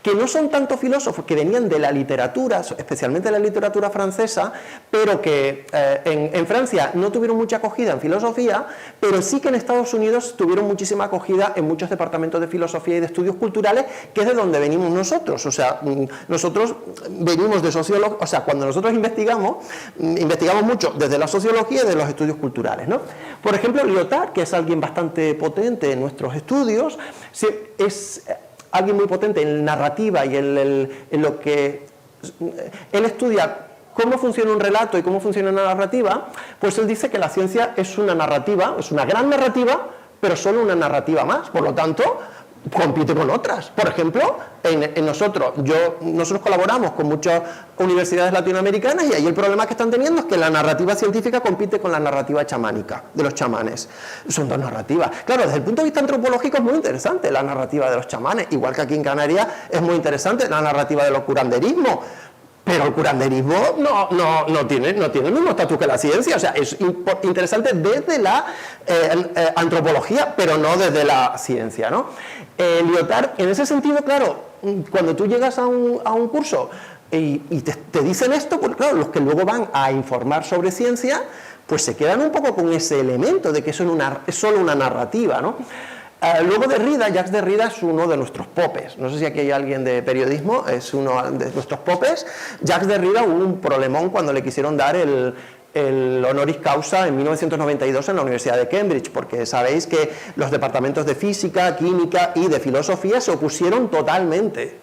que no son tanto filósofos, que venían de la literatura, especialmente de la literatura francesa, pero que en Francia no tuvieron mucha acogida en filosofía, pero sí que en Estados Unidos tuvieron muchísima acogida en muchos departamentos de filosofía y de estudios culturales, que es de donde venimos nosotros. O sea, nosotros venimos de sociología, o sea, cuando nosotros investigamos mucho desde la sociología y de los estudios culturales, ¿no? Por ejemplo, Lyotard, que es alguien bastante potente en nuestros estudios, es alguien muy potente en narrativa y en lo que él estudia cómo funciona un relato y cómo funciona una narrativa, pues él dice que la ciencia es una narrativa, es una gran narrativa, pero solo una narrativa más, por lo tanto compite con otras. Por ejemplo, nosotros colaboramos con muchas universidades latinoamericanas y ahí el problema que están teniendo es que la narrativa científica compite con la narrativa chamánica, de los chamanes. Son dos narrativas. Claro, desde el punto de vista antropológico es muy interesante la narrativa de los chamanes, igual que aquí en Canarias es muy interesante la narrativa del curanderismo. Pero el curanderismo no tiene el mismo estatus que la ciencia, o sea, es interesante desde la antropología, pero no desde la ciencia, ¿no? Lyotard, en ese sentido, claro, cuando tú llegas a un curso y te dicen esto, pues claro, los que luego van a informar sobre ciencia, pues se quedan un poco con ese elemento de que es solo una narrativa, ¿no? Luego Derrida, Jacques Derrida es uno de nuestros popes. No sé si aquí hay alguien de periodismo, es uno de nuestros popes. Jacques Derrida hubo un problemón cuando le quisieron dar el honoris causa en 1992 en la Universidad de Cambridge, porque sabéis que los departamentos de física, química y de filosofía se opusieron totalmente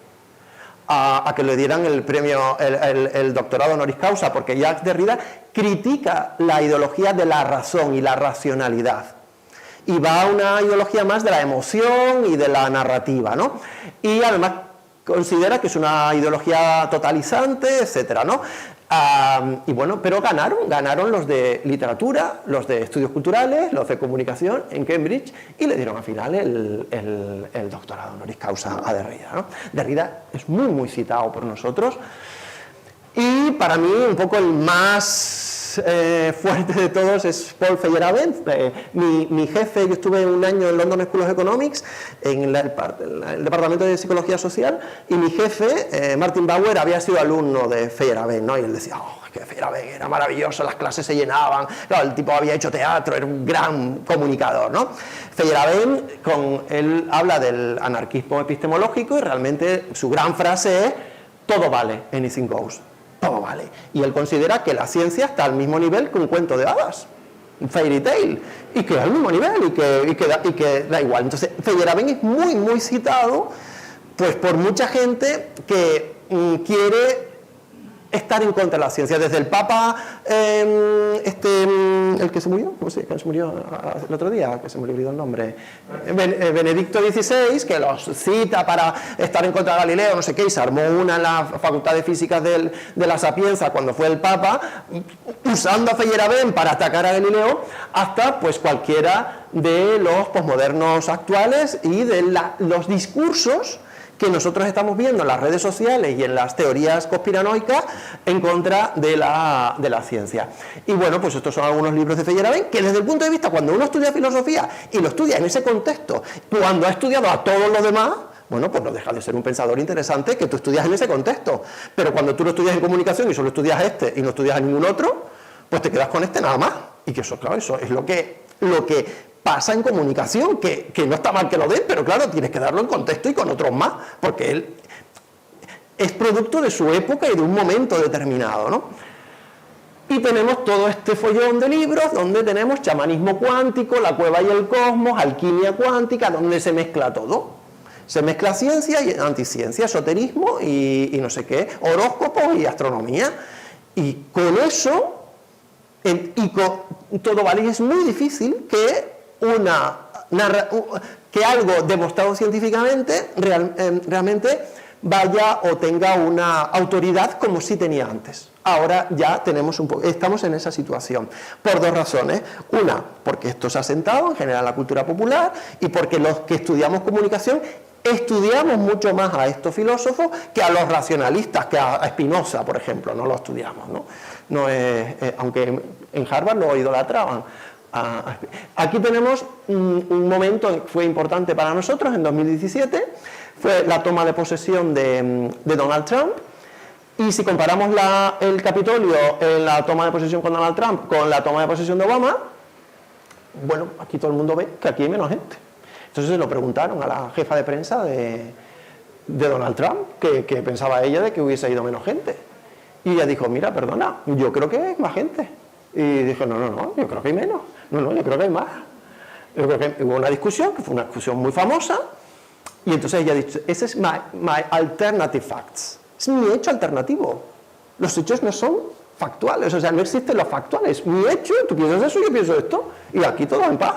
a que le dieran el premio, el doctorado honoris causa, porque Jacques Derrida critica la ideología de la razón y la racionalidad. Y va a una ideología más de la emoción y de la narrativa, ¿no? Y además considera que es una ideología totalizante, etcétera, ¿no? Y bueno, pero ganaron los de literatura, los de estudios culturales, los de comunicación en Cambridge y le dieron al final el doctorado honoris causa a Derrida, ¿no? Derrida es muy, muy citado por nosotros y para mí un poco el más fuerte de todos es Paul Feyerabend. Mi jefe, yo estuve un año en London School of Economics en el departamento de psicología social y mi jefe, Martin Bauer, había sido alumno de Feyerabend, ¿no? Y él decía, que Feyerabend era maravilloso, las clases se llenaban, claro, el tipo había hecho teatro, era un gran comunicador, ¿no? Feyerabend, él habla del anarquismo epistemológico y realmente su gran frase es todo vale, anything goes. Todo vale. Y él considera que la ciencia está al mismo nivel que un cuento de hadas, un fairy tale, y que es al mismo nivel y que da igual. Entonces, Feyerabend es muy, muy citado pues por mucha gente que quiere estar en contra de la ciencia, desde el Papa, el que se murió, ¿cómo se murió el otro día? Que se me olvidó el nombre, Benedicto XVI, que los cita para estar en contra de Galileo, no sé qué, y se armó una en la Facultad de Físicas de la Sapienza cuando fue el Papa, usando a Feyerabend para atacar a Galileo, hasta pues cualquiera de los posmodernos actuales y de los discursos que nosotros estamos viendo en las redes sociales y en las teorías conspiranoicas en contra de la ciencia. Y bueno, pues estos son algunos libros de Feyerabend que desde el punto de vista, cuando uno estudia filosofía y lo estudia en ese contexto, cuando ha estudiado a todos los demás, bueno, pues no deja de ser un pensador interesante que tú estudias en ese contexto. Pero cuando tú lo estudias en comunicación y solo estudias este y no estudias a ningún otro, pues te quedas con este nada más. Y que eso, claro, eso es lo que pasa en comunicación, que no está mal que lo den, pero claro, tienes que darlo en contexto y con otros más, porque él es producto de su época y de un momento determinado, ¿no? Y tenemos todo este follón de libros donde tenemos chamanismo cuántico, la cueva y el cosmos, alquimia cuántica, donde se mezcla todo. Se mezcla ciencia y anticiencia, esoterismo y no sé qué, horóscopos y astronomía. Y con eso, todo vale. Y es muy difícil que algo demostrado científicamente realmente vaya o tenga una autoridad como sí tenía antes. Ahora ya estamos en esa situación, por dos razones. Una, porque esto se ha asentado en general en la cultura popular, y porque los que estudiamos comunicación estudiamos mucho más a estos filósofos que a los racionalistas, que a Spinoza, por ejemplo, no lo estudiamos, ¿no? No es, aunque en Harvard lo idolatraban. Aquí tenemos un momento que fue importante para nosotros en 2017, fue la toma de posesión de Donald Trump. Y si comparamos el Capitolio en la toma de posesión con Donald Trump con la toma de posesión de Obama, bueno, aquí todo el mundo ve que aquí hay menos gente. Entonces se lo preguntaron a la jefa de prensa de Donald Trump, que pensaba ella de que hubiese ido menos gente. Y ella dijo, mira, perdona, yo creo que hay más gente. Y dijo, no, yo creo que hay menos. No, yo creo que hay más. Yo creo que hubo una discusión, que fue una discusión muy famosa, y entonces ella ha dicho, ese es my alternative facts. Es mi hecho alternativo. Los hechos no son factuales, o sea, no existen los factuales. Mi hecho, tú piensas eso, yo pienso esto, y aquí todo en paz.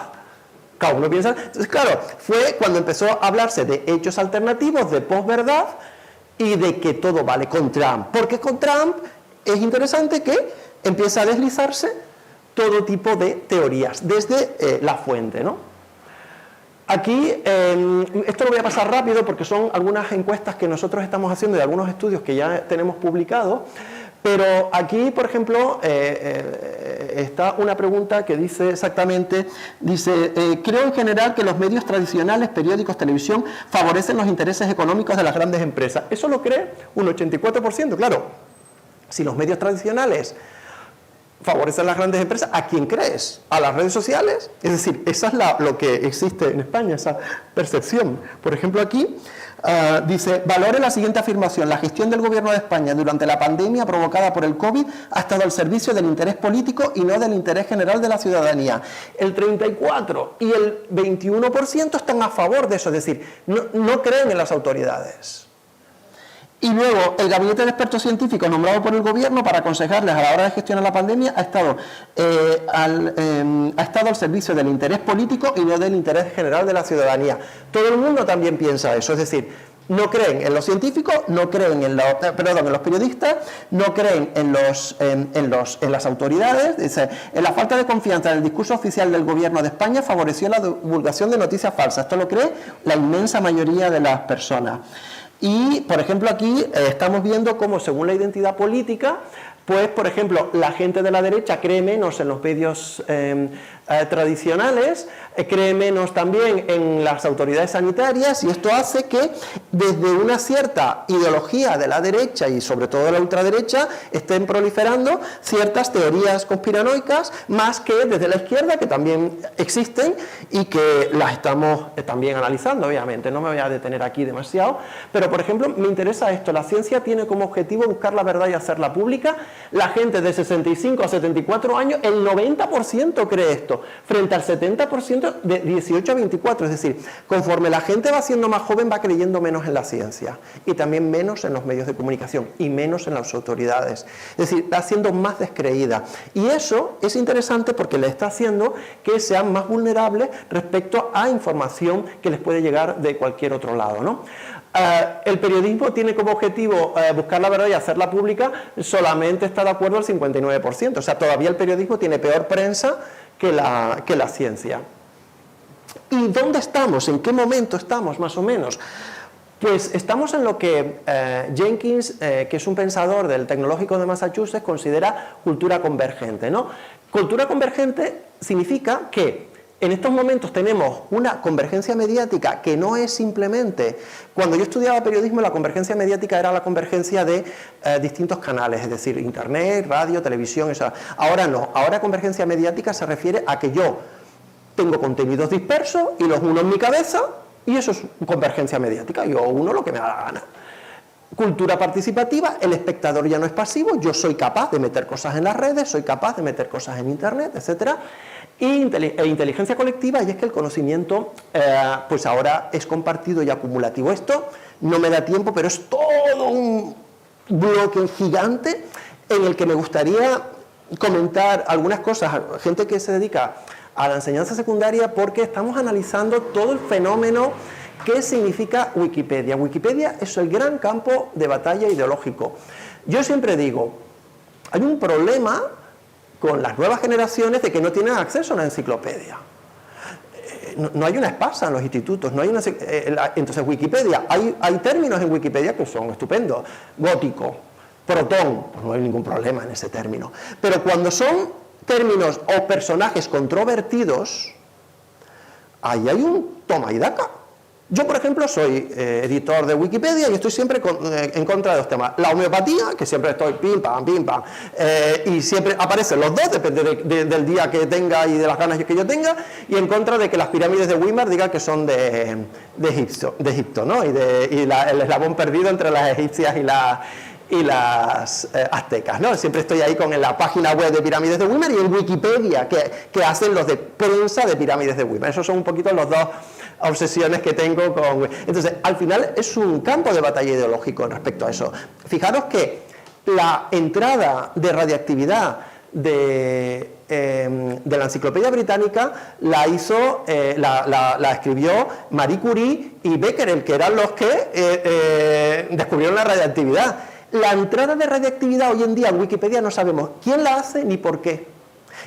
Cada uno piensa. Entonces, claro, fue cuando empezó a hablarse de hechos alternativos, de posverdad, y de que todo vale con Trump. Porque con Trump es interesante que empieza a deslizarse todo tipo de teorías, desde la fuente, ¿no? Aquí, esto lo voy a pasar rápido porque son algunas encuestas que nosotros estamos haciendo de algunos estudios que ya tenemos publicados, pero aquí, por ejemplo, está una pregunta que dice exactamente, creo en general que los medios tradicionales, periódicos, televisión, favorecen los intereses económicos de las grandes empresas. Eso lo cree un 84%, claro. Si los medios tradicionales favorecen las grandes empresas, ¿a quién crees? ¿A las redes sociales? Es decir, esa es lo que existe en España, esa percepción. Por ejemplo, aquí dice, valore la siguiente afirmación: la gestión del gobierno de España durante la pandemia provocada por el COVID ha estado al servicio del interés político y no del interés general de la ciudadanía. El 34% y el 21% están a favor de eso, es decir, no creen en las autoridades. Y luego, el gabinete de expertos científicos nombrado por el gobierno para aconsejarles a la hora de gestionar la pandemia ha estado al servicio del interés político y no del interés general de la ciudadanía. Todo el mundo también piensa eso, es decir, no creen en los científicos, no creen en los periodistas, no creen en las autoridades. Dice, en la falta de confianza en el discurso oficial del gobierno de España favoreció la divulgación de noticias falsas. Esto lo cree la inmensa mayoría de las personas. Y, por ejemplo, aquí estamos viendo cómo, según la identidad política, pues, por ejemplo, la gente de la derecha cree menos en los medios tradicionales, cree menos también en las autoridades sanitarias, y esto hace que desde una cierta ideología de la derecha y sobre todo de la ultraderecha estén proliferando ciertas teorías conspiranoicas, más que desde la izquierda, que también existen y que las estamos también analizando, obviamente. No me voy a detener aquí demasiado, pero por ejemplo me interesa esto: la ciencia tiene como objetivo buscar la verdad y hacerla pública. La gente de 65 a 74 años, el 90% cree esto, frente al 70% de 18 a 24, es decir, conforme la gente va siendo más joven va creyendo menos en la ciencia y también menos en los medios de comunicación y menos en las autoridades, es decir, va siendo más descreída, y eso es interesante porque le está haciendo que sean más vulnerables respecto a información que les puede llegar de cualquier otro lado, ¿no? El periodismo tiene como objetivo buscar la verdad y hacerla pública, solamente está de acuerdo el 59%, o sea, todavía el periodismo tiene peor prensa que la ciencia. ¿Y dónde estamos? ¿En qué momento estamos, más o menos? Pues estamos en lo que Jenkins, que es un pensador del Tecnológico de Massachusetts, considera cultura convergente, ¿no? Cultura convergente significa que en estos momentos tenemos una convergencia mediática que no es simplemente... Cuando yo estudiaba periodismo, la convergencia mediática era la convergencia de distintos canales, es decir, internet, radio, televisión, eso. Ahora no, ahora convergencia mediática se refiere a que yo tengo contenidos dispersos y los uno en mi cabeza, y eso es convergencia mediática, yo uno lo que me da la gana. Cultura participativa, el espectador ya no es pasivo, yo soy capaz de meter cosas en las redes, soy capaz de meter cosas en internet, etcétera. E inteligencia colectiva, y es que el conocimiento pues ahora es compartido y acumulativo. Esto no me da tiempo, pero es todo un bloque gigante en el que me gustaría comentar algunas cosas, gente que se dedica a la enseñanza secundaria, porque estamos analizando todo el fenómeno que significa Wikipedia. Wikipedia es el gran campo de batalla ideológico. Yo siempre digo, hay un problema con las nuevas generaciones de que no tienen acceso a una enciclopedia. No hay una espasa en los institutos, no hay una, entonces Wikipedia, hay términos en Wikipedia que son estupendos, gótico, protón, pues no hay ningún problema en ese término, pero cuando son términos o personajes controvertidos, ahí hay un toma y daca. Yo, por ejemplo, soy editor de Wikipedia y estoy siempre en contra de los temas. La homeopatía, que siempre estoy pim, pam, y siempre aparecen los dos, depende del día que tenga y de las ganas que yo tenga, y en contra de que las pirámides de Weimar digan que son de Egipto, ¿no? Y el eslabón perdido entre las egipcias y las aztecas, ¿no? Siempre estoy ahí con la página web de Pirámides de Weimar y en Wikipedia, que hacen los de prensa de Pirámides de Weimar. Esos son un poquito los dos obsesiones que tengo con... Entonces, al final es un campo de batalla ideológico respecto a eso. Fijaros que la entrada de radiactividad de la Enciclopedia Británica la hizo, la escribió Marie Curie y Becquerel, que eran los que descubrieron la radiactividad. La entrada de radiactividad hoy en día en Wikipedia no sabemos quién la hace ni por qué.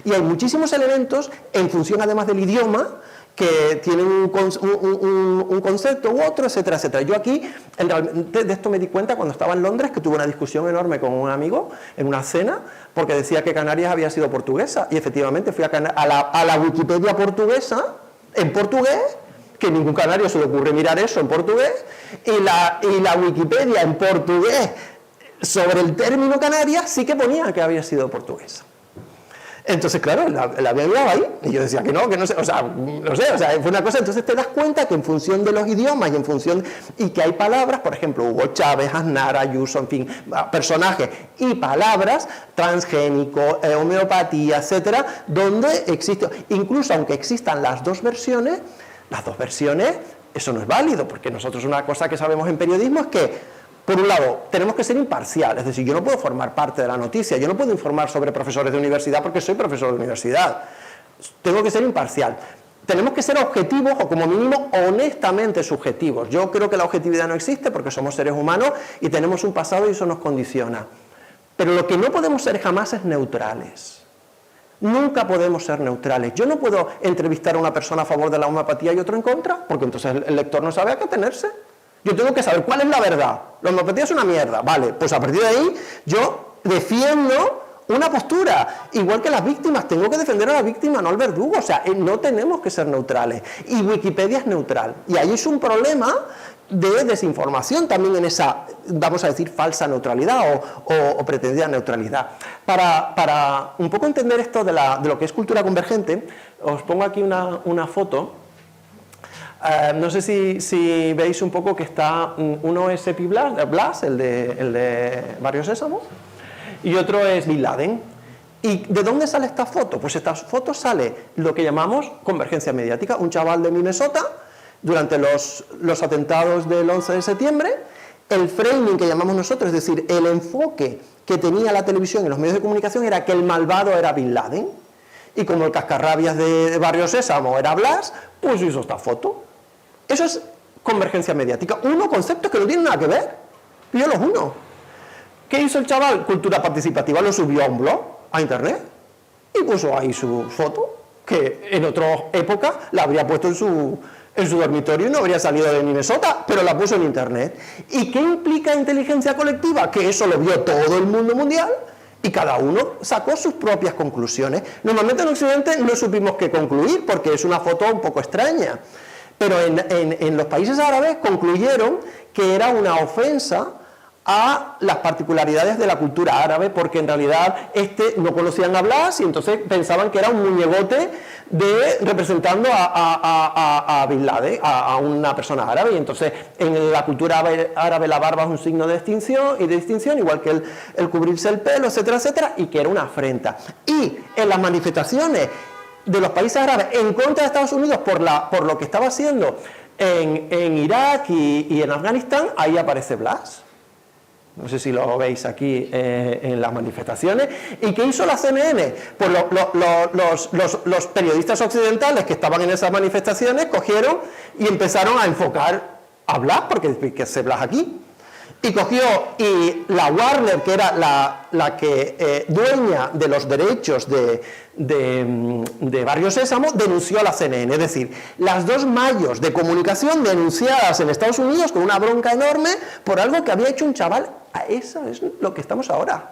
Y hay muchísimos elementos, en función además del idioma, que tienen un concepto u otro, etcétera, etcétera. Yo aquí, de esto me di cuenta cuando estaba en Londres, que tuve una discusión enorme con un amigo en una cena, porque decía que Canarias había sido portuguesa, y efectivamente fui a la Wikipedia portuguesa, en portugués, que ningún canario se le ocurre mirar eso en portugués, y la Wikipedia en portugués sobre el término Canarias sí que ponía que había sido portuguesa. Entonces, claro, la había mirado ahí, y yo decía que no sé, o sea, fue una cosa. Entonces te das cuenta que en función de los idiomas y que hay palabras, por ejemplo, Hugo Chávez, Aznar, Ayuso, en fin, personajes y palabras, transgénico, homeopatía, etcétera, donde existe, incluso aunque existan las dos versiones, eso no es válido, porque nosotros una cosa que sabemos en periodismo es que, por un lado, tenemos que ser imparciales, es decir, yo no puedo formar parte de la noticia, yo no puedo informar sobre profesores de universidad porque soy profesor de universidad, tengo que ser imparcial. Tenemos que ser objetivos o como mínimo honestamente subjetivos. Yo creo que la objetividad no existe porque somos seres humanos y tenemos un pasado y eso nos condiciona. Pero lo que no podemos ser jamás es neutrales. Nunca podemos ser neutrales. Yo no puedo entrevistar a una persona a favor de la homeopatía y otro en contra, porque entonces el lector no sabe a qué tenerse. Yo tengo que saber cuál es la verdad. La homeopatía es una mierda, vale, pues a partir de ahí yo defiendo una postura, igual que las víctimas, tengo que defender a la víctima, no al verdugo, o sea, no tenemos que ser neutrales, y Wikipedia es neutral, y ahí es un problema de desinformación también en esa, vamos a decir, falsa neutralidad o pretendida neutralidad. Para un poco entender esto de lo que es cultura convergente, os pongo aquí una foto. No sé si veis un poco que está, uno es Epi Blas, el de Barrio Sésamo, y otro es Bin Laden. ¿Y de dónde sale esta foto? Pues esta foto sale lo que llamamos convergencia mediática. Un chaval de Minnesota, durante los atentados del 11 de septiembre, el framing que llamamos nosotros, es decir, el enfoque que tenía la televisión y los medios de comunicación era que el malvado era Bin Laden. Y como el cascarrabias de Barrio Sésamo era Blas, pues hizo esta foto. Eso es convergencia mediática. Conceptos que no tienen nada que ver. Yo los uno. ¿Qué hizo el chaval? Cultura participativa. Lo subió a un blog, a internet, y puso ahí su foto, que en otra época la habría puesto en su dormitorio y no habría salido de Minnesota, pero la puso en internet. ¿Y qué implica inteligencia colectiva? Que eso lo vio todo el mundo mundial y cada uno sacó sus propias conclusiones. Normalmente en Occidente no supimos qué concluir porque es una foto un poco extraña. Pero en los países árabes concluyeron que era una ofensa a las particularidades de la cultura árabe, porque en realidad no conocían a Blas y entonces pensaban que era un muñegote representando a Bin Laden, a una persona árabe, y entonces en la cultura árabe la barba es un signo de distinción, igual que el cubrirse el pelo, etcétera, etcétera, y que era una afrenta. Y en las manifestaciones de los países árabes en contra de Estados Unidos por lo que estaba haciendo en Irak y en Afganistán, ahí aparece Blas. No sé si lo veis aquí en las manifestaciones. ¿Y qué hizo la CNN? Pues los periodistas occidentales que estaban en esas manifestaciones cogieron y empezaron a enfocar a Blas, porque ¿qué hace Blas aquí? Y la Warner, que era la que dueña de los derechos de Barrio Sésamo, denunció a la CNN. Es decir, las dos mayos de comunicación denunciadas en Estados Unidos con una bronca enorme por algo que había hecho un chaval. Eso es lo que estamos ahora.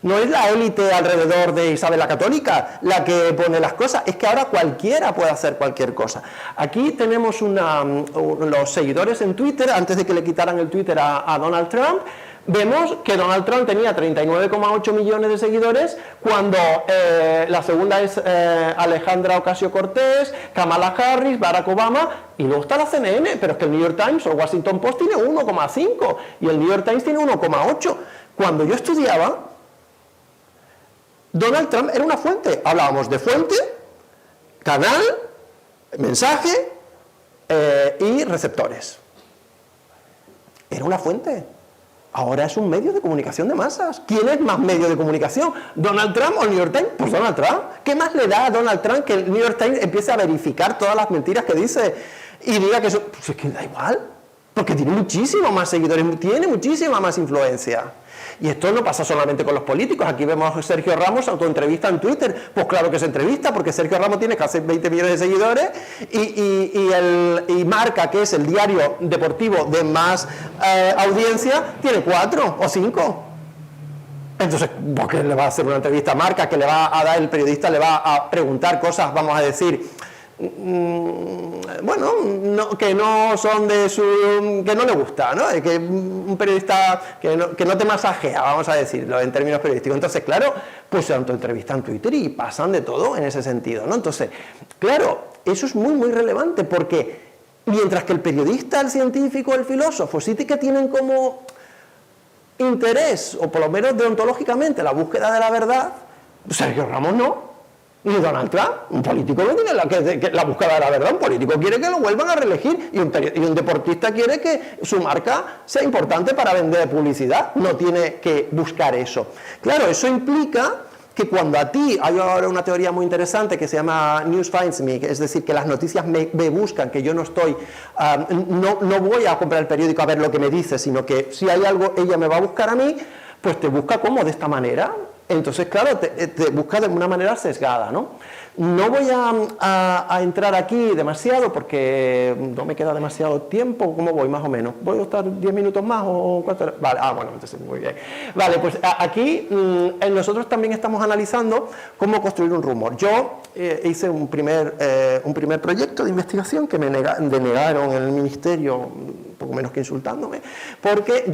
No es la élite alrededor de Isabel la Católica la que pone las cosas, es que ahora cualquiera puede hacer cualquier cosa. Aquí tenemos los seguidores en Twitter, antes de que le quitaran el Twitter a Donald Trump. Vemos que Donald Trump tenía 39,8 millones de seguidores, cuando la segunda es Alejandra Ocasio-Cortez, Kamala Harris, Barack Obama, y luego está la CNN, pero es que el New York Times o Washington Post tiene 1,5 y el New York Times tiene 1,8. Cuando yo estudiaba, Donald Trump era una fuente. Hablábamos de fuente, canal, mensaje y receptores. Era una fuente. Ahora es un medio de comunicación de masas. ¿Quién es más medio de comunicación? ¿Donald Trump o el New York Times? Pues Donald Trump. ¿Qué más le da a Donald Trump que el New York Times empiece a verificar todas las mentiras que dice y diga que eso? Pues es que da igual, porque tiene muchísimos más seguidores, tiene muchísima más influencia. Y esto no pasa solamente con los políticos. Aquí vemos a Sergio Ramos autoentrevista en Twitter. Pues claro que se entrevista, porque Sergio Ramos tiene casi 20 millones de seguidores y Marca, que es el diario deportivo de más audiencia, tiene 4 o 5. Entonces, ¿por qué le va a hacer una entrevista a Marca? Que le va a dar, el periodista le va a preguntar cosas, vamos a decir, bueno, que no son de su, que no le gusta, ¿no? Que un periodista que no te masajea, vamos a decirlo en términos periodísticos. Entonces, claro, pues se autoentrevistan en Twitter y pasan de todo en ese sentido, ¿no? Entonces, claro, eso es muy, muy relevante, porque mientras que el periodista, el científico, el filósofo, sí que tienen como interés, o por lo menos deontológicamente, la búsqueda de la verdad, Sergio Ramos no. Ni Donald Trump. Un político no tiene la búsqueda de la verdad. Un político quiere que lo vuelvan a reelegir y un deportista quiere que su marca sea importante para vender publicidad. No tiene que buscar eso. Claro, eso implica que cuando a ti, hay ahora una teoría muy interesante que se llama News Finds Me, es decir, que las noticias me buscan, que yo no estoy, no voy a comprar el periódico a ver lo que me dice, sino que si hay algo, ella me va a buscar a mí, pues te busca ¿cómo? De esta manera. Entonces, claro, te busca de una manera sesgada, ¿no? No voy a entrar aquí demasiado porque no me queda demasiado tiempo. ¿Cómo voy, más o menos? ¿Voy a estar 10 minutos más o cuánto? Vale, bueno, entonces muy bien. Vale, pues aquí nosotros también estamos analizando cómo construir un rumor. Yo hice un primer proyecto de investigación que me denegaron en el ministerio, un poco menos que insultándome, porque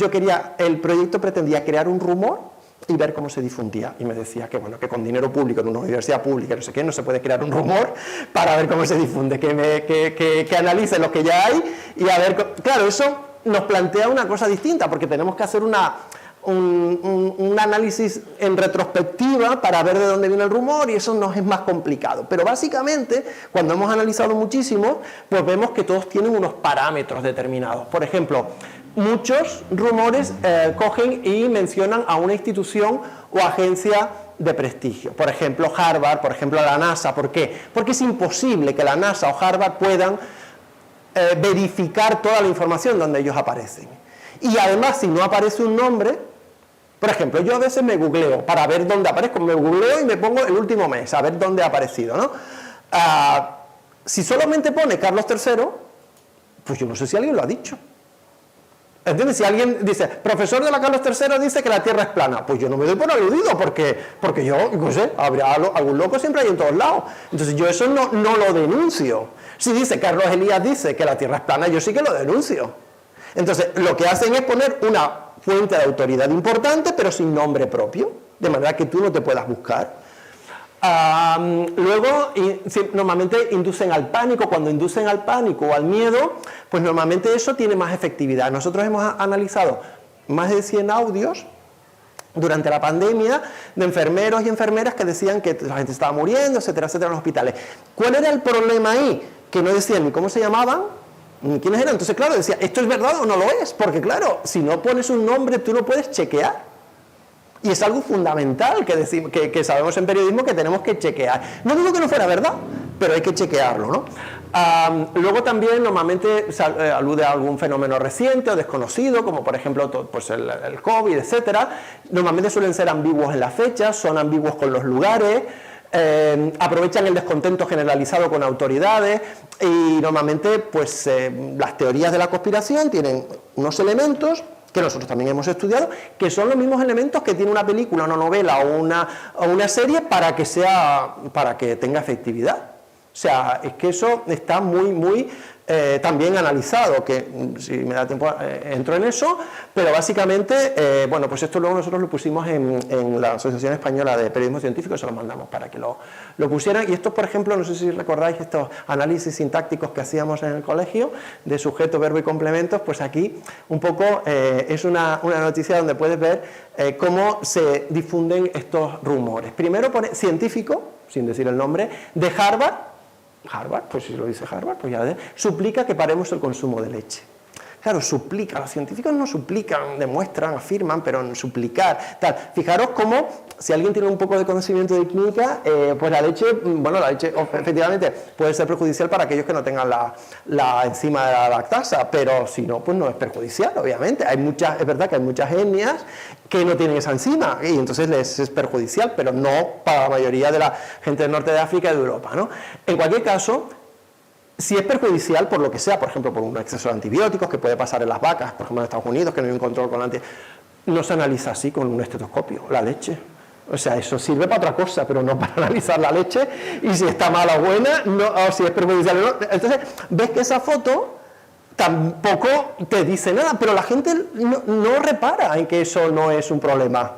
el proyecto pretendía crear un rumor y ver cómo se difundía, y me decía que bueno, que con dinero público en una universidad pública, no sé qué, no se puede crear un rumor para ver cómo se difunde, que analice lo que ya hay y a ver, claro, eso nos plantea una cosa distinta, porque tenemos que hacer un análisis en retrospectiva para ver de dónde viene el rumor, y eso nos es más complicado, pero básicamente cuando hemos analizado muchísimo, pues vemos que todos tienen unos parámetros determinados. Por ejemplo, muchos rumores cogen y mencionan a una institución o agencia de prestigio. Por ejemplo, Harvard, por ejemplo, la NASA. ¿Por qué? Porque es imposible que la NASA o Harvard puedan verificar toda la información donde ellos aparecen. Y además, si no aparece un nombre, por ejemplo, yo a veces me googleo para ver dónde aparezco. Me googleo y me pongo el último mes a ver dónde ha aparecido, ¿no? Si solamente pone Carlos III, pues yo no sé si alguien lo ha dicho. ¿Entiendes? Si alguien dice, profesor de la Carlos III dice que la Tierra es plana, pues yo no me doy por aludido, porque yo, no sé, habrá algún loco, siempre hay en todos lados. Entonces yo eso no lo denuncio. Si dice Carlos Elías dice que la Tierra es plana, yo sí que lo denuncio. Entonces lo que hacen es poner una fuente de autoridad importante, pero sin nombre propio, de manera que tú no te puedas buscar. Luego, normalmente inducen al pánico. Cuando inducen al pánico o al miedo, pues normalmente eso tiene más efectividad. Nosotros hemos analizado más de 100 audios durante la pandemia de enfermeros y enfermeras que decían que la gente estaba muriendo, etcétera, etcétera, en los hospitales. ¿Cuál era el problema ahí? Que no decían ni cómo se llamaban, ni quiénes eran. Entonces, claro, decía, ¿esto es verdad o no lo es? Porque, claro, si no pones un nombre, tú no puedes chequear. Y es algo fundamental que sabemos en periodismo que tenemos que chequear. No digo que no fuera verdad, pero hay que chequearlo, ¿no? Luego también normalmente se alude a algún fenómeno reciente o desconocido, como por ejemplo pues el COVID, etcétera. Normalmente suelen ser ambiguos en las fechas, son ambiguos con los lugares, aprovechan el descontento generalizado con autoridades y normalmente pues las teorías de la conspiración tienen unos elementos que nosotros también hemos estudiado, que son los mismos elementos que tiene una película, una novela o una serie para que tenga efectividad. O sea, es que eso está muy también analizado, que si me da tiempo entro en eso, pero básicamente, bueno, pues esto luego nosotros lo pusimos en la Asociación Española de Periodismo Científico, se lo mandamos para que lo pusieran, y esto, por ejemplo, no sé si recordáis estos análisis sintácticos que hacíamos en el colegio, de sujeto, verbo y complementos, pues aquí un poco es una noticia donde puedes ver cómo se difunden estos rumores. Primero pone científico, sin decir el nombre, de Harvard, pues si lo dice Harvard, pues ya suplica que paremos el consumo de leche. Claro, suplica, los científicos no suplican, demuestran, afirman, pero en suplicar, tal. Fijaros cómo, si alguien tiene un poco de conocimiento de química, pues la leche efectivamente puede ser perjudicial para aquellos que no tengan la enzima de la lactasa, pero si no, pues no es perjudicial, obviamente. Es verdad que hay muchas etnias que no tienen esa enzima y entonces les es perjudicial, pero no para la mayoría de la gente del norte de África y de Europa, ¿no? En cualquier caso, si es perjudicial por lo que sea, por ejemplo, por un exceso de antibióticos que puede pasar en las vacas, por ejemplo en Estados Unidos, que no hay un control con no se analiza así con un estetoscopio, la leche. O sea, eso sirve para otra cosa, pero no para analizar la leche, y si está mala o buena, no, o si es perjudicial o no. Entonces, ves que esa foto tampoco te dice nada, pero la gente no repara en que eso no es un problema.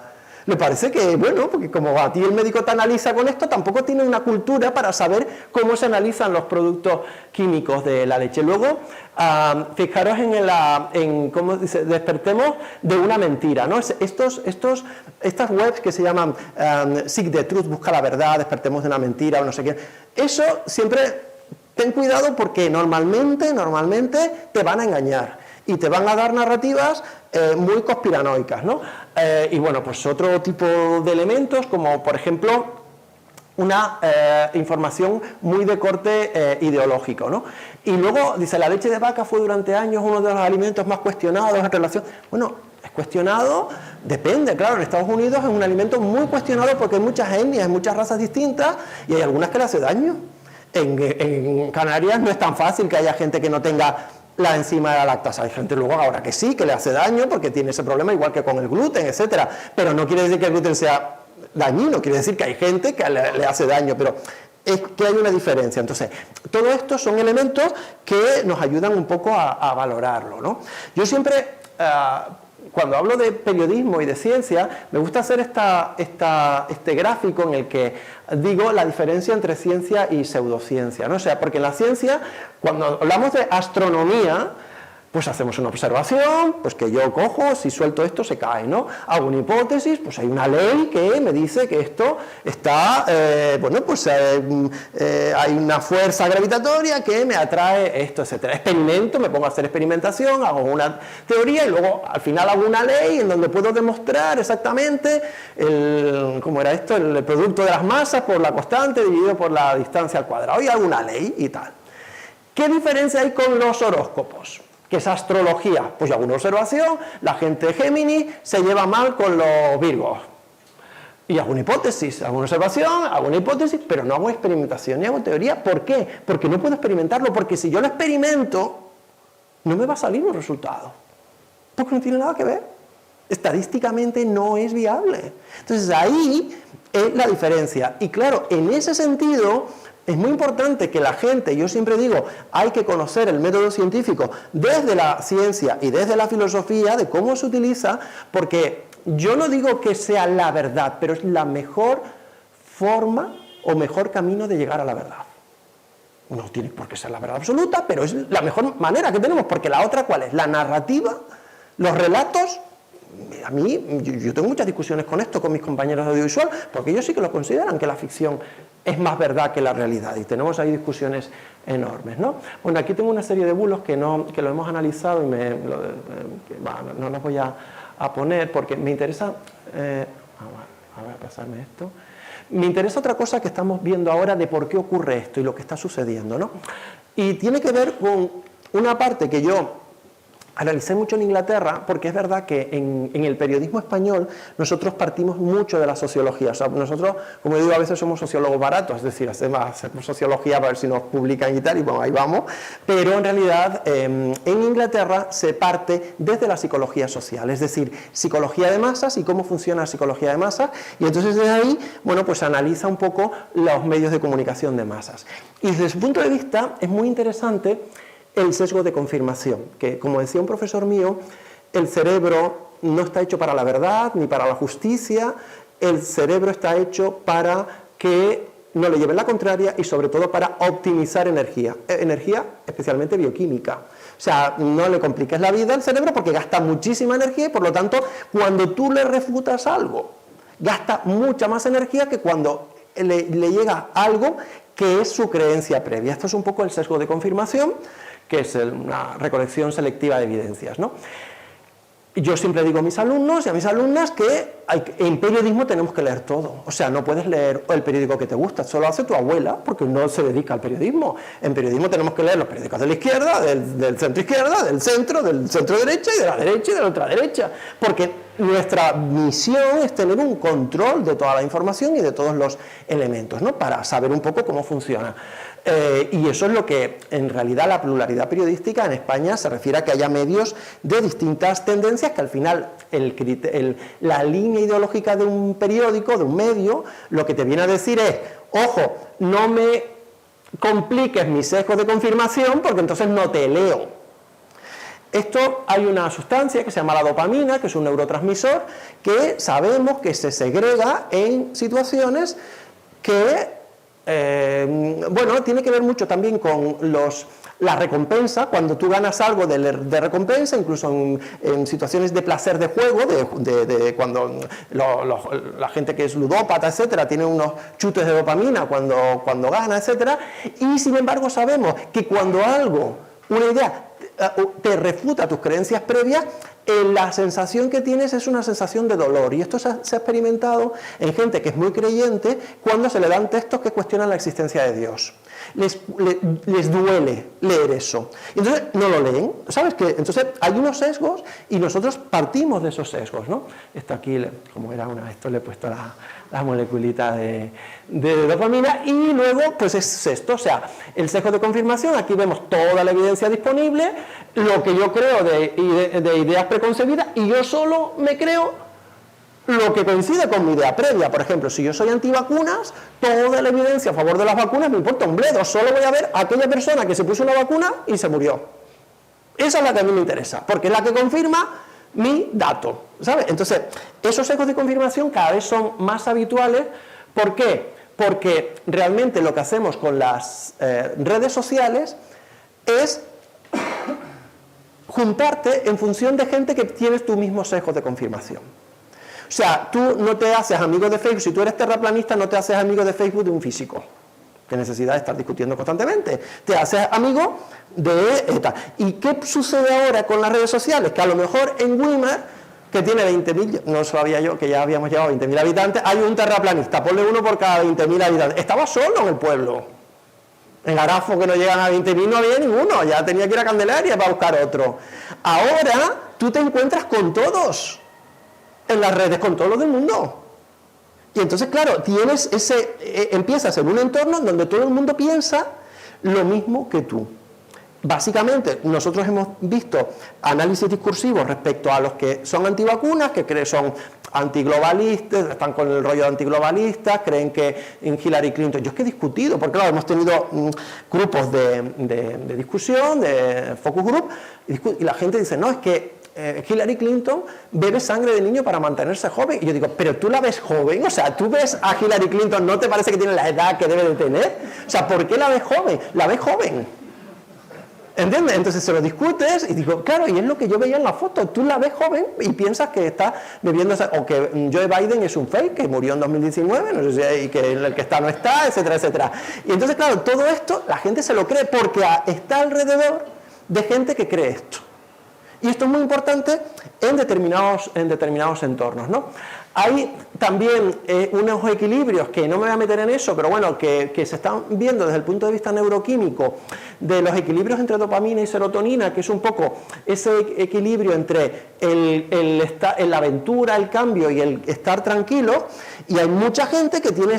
Me parece que, bueno, porque como a ti el médico te analiza con esto, tampoco tiene una cultura para saber cómo se analizan los productos químicos de la leche. Luego, fijaros en cómo dice, despertemos de una mentira, ¿no? Estas webs que se llaman Seek the Truth, busca la verdad, despertemos de una mentira o no sé qué, eso siempre, ten cuidado porque normalmente te van a engañar y te van a dar narrativas muy conspiranoicas, ¿no? Y bueno, pues otro tipo de elementos, como por ejemplo una información muy de corte ideológico, ¿no? Y luego dice, la leche de vaca fue durante años uno de los alimentos más cuestionados en relación... Bueno, es cuestionado, depende, claro, en Estados Unidos es un alimento muy cuestionado porque hay muchas etnias, hay muchas razas distintas y hay algunas que le hace daño. En Canarias no es tan fácil que haya gente que no tenga la enzima de la lactasa. Hay gente luego ahora que sí, que le hace daño porque tiene ese problema, igual que con el gluten, etcétera. Pero no quiere decir que el gluten sea dañino, quiere decir que hay gente que le hace daño, pero es que hay una diferencia. Entonces, todo esto son elementos que nos ayudan un poco a valorarlo, ¿no? Yo siempre, cuando hablo de periodismo y de ciencia, me gusta hacer este gráfico en el que digo la diferencia entre ciencia y pseudociencia, ¿no? O sea, porque en la ciencia, cuando hablamos de astronomía, pues hacemos una observación, pues que yo cojo, si suelto esto se cae, ¿no? Hago una hipótesis, pues hay una ley que me dice que esto está, hay una fuerza gravitatoria que me atrae esto, etcétera. Experimento, me pongo a hacer experimentación, hago una teoría y luego al final hago una ley en donde puedo demostrar exactamente ¿cómo era esto? El producto de las masas por la constante dividido por la distancia al cuadrado, y hago una ley y tal. ¿Qué diferencia hay con los horóscopos? Que es astrología, pues yo hago una observación, la gente de Géminis se lleva mal con los Virgos, y hago una hipótesis, hago una observación, hago una hipótesis, pero no hago experimentación ni hago teoría. ¿Por qué? Porque no puedo experimentarlo, porque si yo lo experimento, no me va a salir un resultado, porque no tiene nada que ver, estadísticamente no es viable. Entonces ahí es la diferencia, y claro, en ese sentido, Es muy importante que la gente, yo siempre digo, hay que conocer el método científico desde la ciencia y desde la filosofía de cómo se utiliza, porque yo no digo que sea la verdad, pero es la mejor forma o mejor camino de llegar a la verdad. No tiene por qué ser la verdad absoluta, pero es la mejor manera que tenemos, porque la otra, ¿cuál es? La narrativa, los relatos. A mí, yo tengo muchas discusiones con esto, con mis compañeros de audiovisual, porque ellos sí que lo consideran que la ficción es más verdad que la realidad, y tenemos ahí discusiones enormes, ¿no? Bueno, aquí tengo una serie de bulos que lo hemos analizado y no los voy a poner porque me interesa... a ver, pasarme esto. Me interesa otra cosa que estamos viendo ahora de por qué ocurre esto y lo que está sucediendo, ¿no? Y tiene que ver con una parte que yo analicé mucho en Inglaterra, porque es verdad que en el periodismo español nosotros partimos mucho de la sociología. O sea, nosotros, como digo, a veces somos sociólogos baratos, es decir, hacemos sociología para ver si nos publican y tal, y bueno, ahí vamos. Pero en realidad en Inglaterra se parte desde la psicología social, es decir, psicología de masas y cómo funciona la psicología de masas, y entonces desde ahí, bueno, pues analiza un poco los medios de comunicación de masas. Y desde su punto de vista es muy interesante el sesgo de confirmación, que como decía un profesor mío, el cerebro no está hecho para la verdad ni para la justicia, el cerebro está hecho para que no le lleven la contraria y sobre todo para optimizar energía, energía especialmente bioquímica. O sea, no le compliques la vida al cerebro porque gasta muchísima energía y por lo tanto cuando tú le refutas algo, gasta mucha más energía que cuando le llega algo que es su creencia previa. Esto es un poco el sesgo de confirmación, que es una recolección selectiva de evidencias, ¿no? Yo siempre digo a mis alumnos y a mis alumnas que en periodismo tenemos que leer todo. O sea, no puedes leer el periódico que te gusta, solo hace tu abuela, porque no se dedica al periodismo. En periodismo tenemos que leer los periódicos de la izquierda, del centro izquierda, del centro derecha y de la derecha y de la ultraderecha. Porque nuestra misión es tener un control de toda la información y de todos los elementos, ¿no? Para saber un poco cómo funciona. Y eso es lo que en realidad la pluralidad periodística en España se refiere a que haya medios de distintas tendencias, que al final la línea ideológica de un periódico, de un medio, lo que te viene a decir es, ojo, no me compliques mis sesgos de confirmación porque entonces no te leo. Esto, hay una sustancia que se llama la dopamina, que es un neurotransmisor, que sabemos que se segrega en situaciones que bueno, tiene que ver mucho también con la recompensa, cuando tú ganas algo de recompensa, incluso en situaciones de placer de juego, cuando la gente que es ludópata, etcétera, tiene unos chutes de dopamina cuando gana, etcétera, y sin embargo sabemos que cuando algo, una idea, te refuta tus creencias previas, la sensación que tienes es una sensación de dolor, y esto se ha experimentado en gente que es muy creyente cuando se le dan textos que cuestionan la existencia de Dios. Les duele leer eso, entonces no lo leen, ¿sabes? Que entonces hay unos sesgos y nosotros partimos de esos sesgos, ¿no? Esto aquí, como era esto le he puesto la moleculita de dopamina, y luego pues es esto, o sea, el sesgo de confirmación. Aquí vemos toda la evidencia disponible, lo que yo creo de ideas preconcebidas, y yo solo me creo lo que coincide con mi idea previa. Por ejemplo, si yo soy antivacunas, toda la evidencia a favor de las vacunas me importa un bledo, solo voy a ver a aquella persona que se puso una vacuna y se murió. Esa es la que a mí me interesa, porque es la que confirma mi dato, ¿sabes? Entonces, esos sesgos de confirmación cada vez son más habituales. ¿Por qué? Porque realmente lo que hacemos con las redes sociales es juntarte en función de gente que tienes tu mismo sesgo de confirmación. O sea, tú no te haces amigo de Facebook, si tú eres terraplanista, no te haces amigo de Facebook de un físico. ¿Qué necesidad de estar discutiendo constantemente? Te haces amigo de esta. ¿Y qué sucede ahora con las redes sociales? Que a lo mejor en Weimar, que tiene 20.000, no sabía yo que ya habíamos llegado a 20.000 habitantes, hay un terraplanista, ponle uno por cada 20.000 habitantes. Estaba solo en el pueblo. En Garafo, que no llegan a 20.000, no había ninguno, ya tenía que ir a Candelaria para buscar otro. Ahora tú te encuentras con todos en las redes, con todo lo del mundo. Y entonces, claro, empiezas en un entorno donde todo el mundo piensa lo mismo que tú. básicamente, nosotros hemos visto análisis discursivos respecto a los que son antivacunas, que son antiglobalistas, están con el rollo de antiglobalistas, creen que en Hillary Clinton... Yo es que he discutido, porque claro, hemos tenido grupos de discusión, de focus group, y la gente dice, no, es que Hillary Clinton bebe sangre de niño para mantenerse joven. Y yo digo, pero tú la ves joven, o sea, tú ves a Hillary Clinton, ¿no te parece que tiene la edad que debe de tener? O sea, ¿por qué la ves joven? La ves joven. ¿Entiendes? Entonces se lo discutes y digo, claro, y es lo que yo veía en la foto, tú la ves joven y piensas que está bebiendo, o que Joe Biden es un fake, que murió en 2019, no sé si, y que el que está no está, etcétera, etcétera. Y entonces, claro, todo esto la gente se lo cree porque está alrededor de gente que cree esto. Y esto es muy importante en determinados entornos, ¿no? Hay también unos equilibrios, que no me voy a meter en eso, pero bueno, que se están viendo desde el punto de vista neuroquímico, de los equilibrios entre dopamina y serotonina, que es un poco ese equilibrio entre la aventura, el cambio y el estar tranquilo, y hay mucha gente que tiene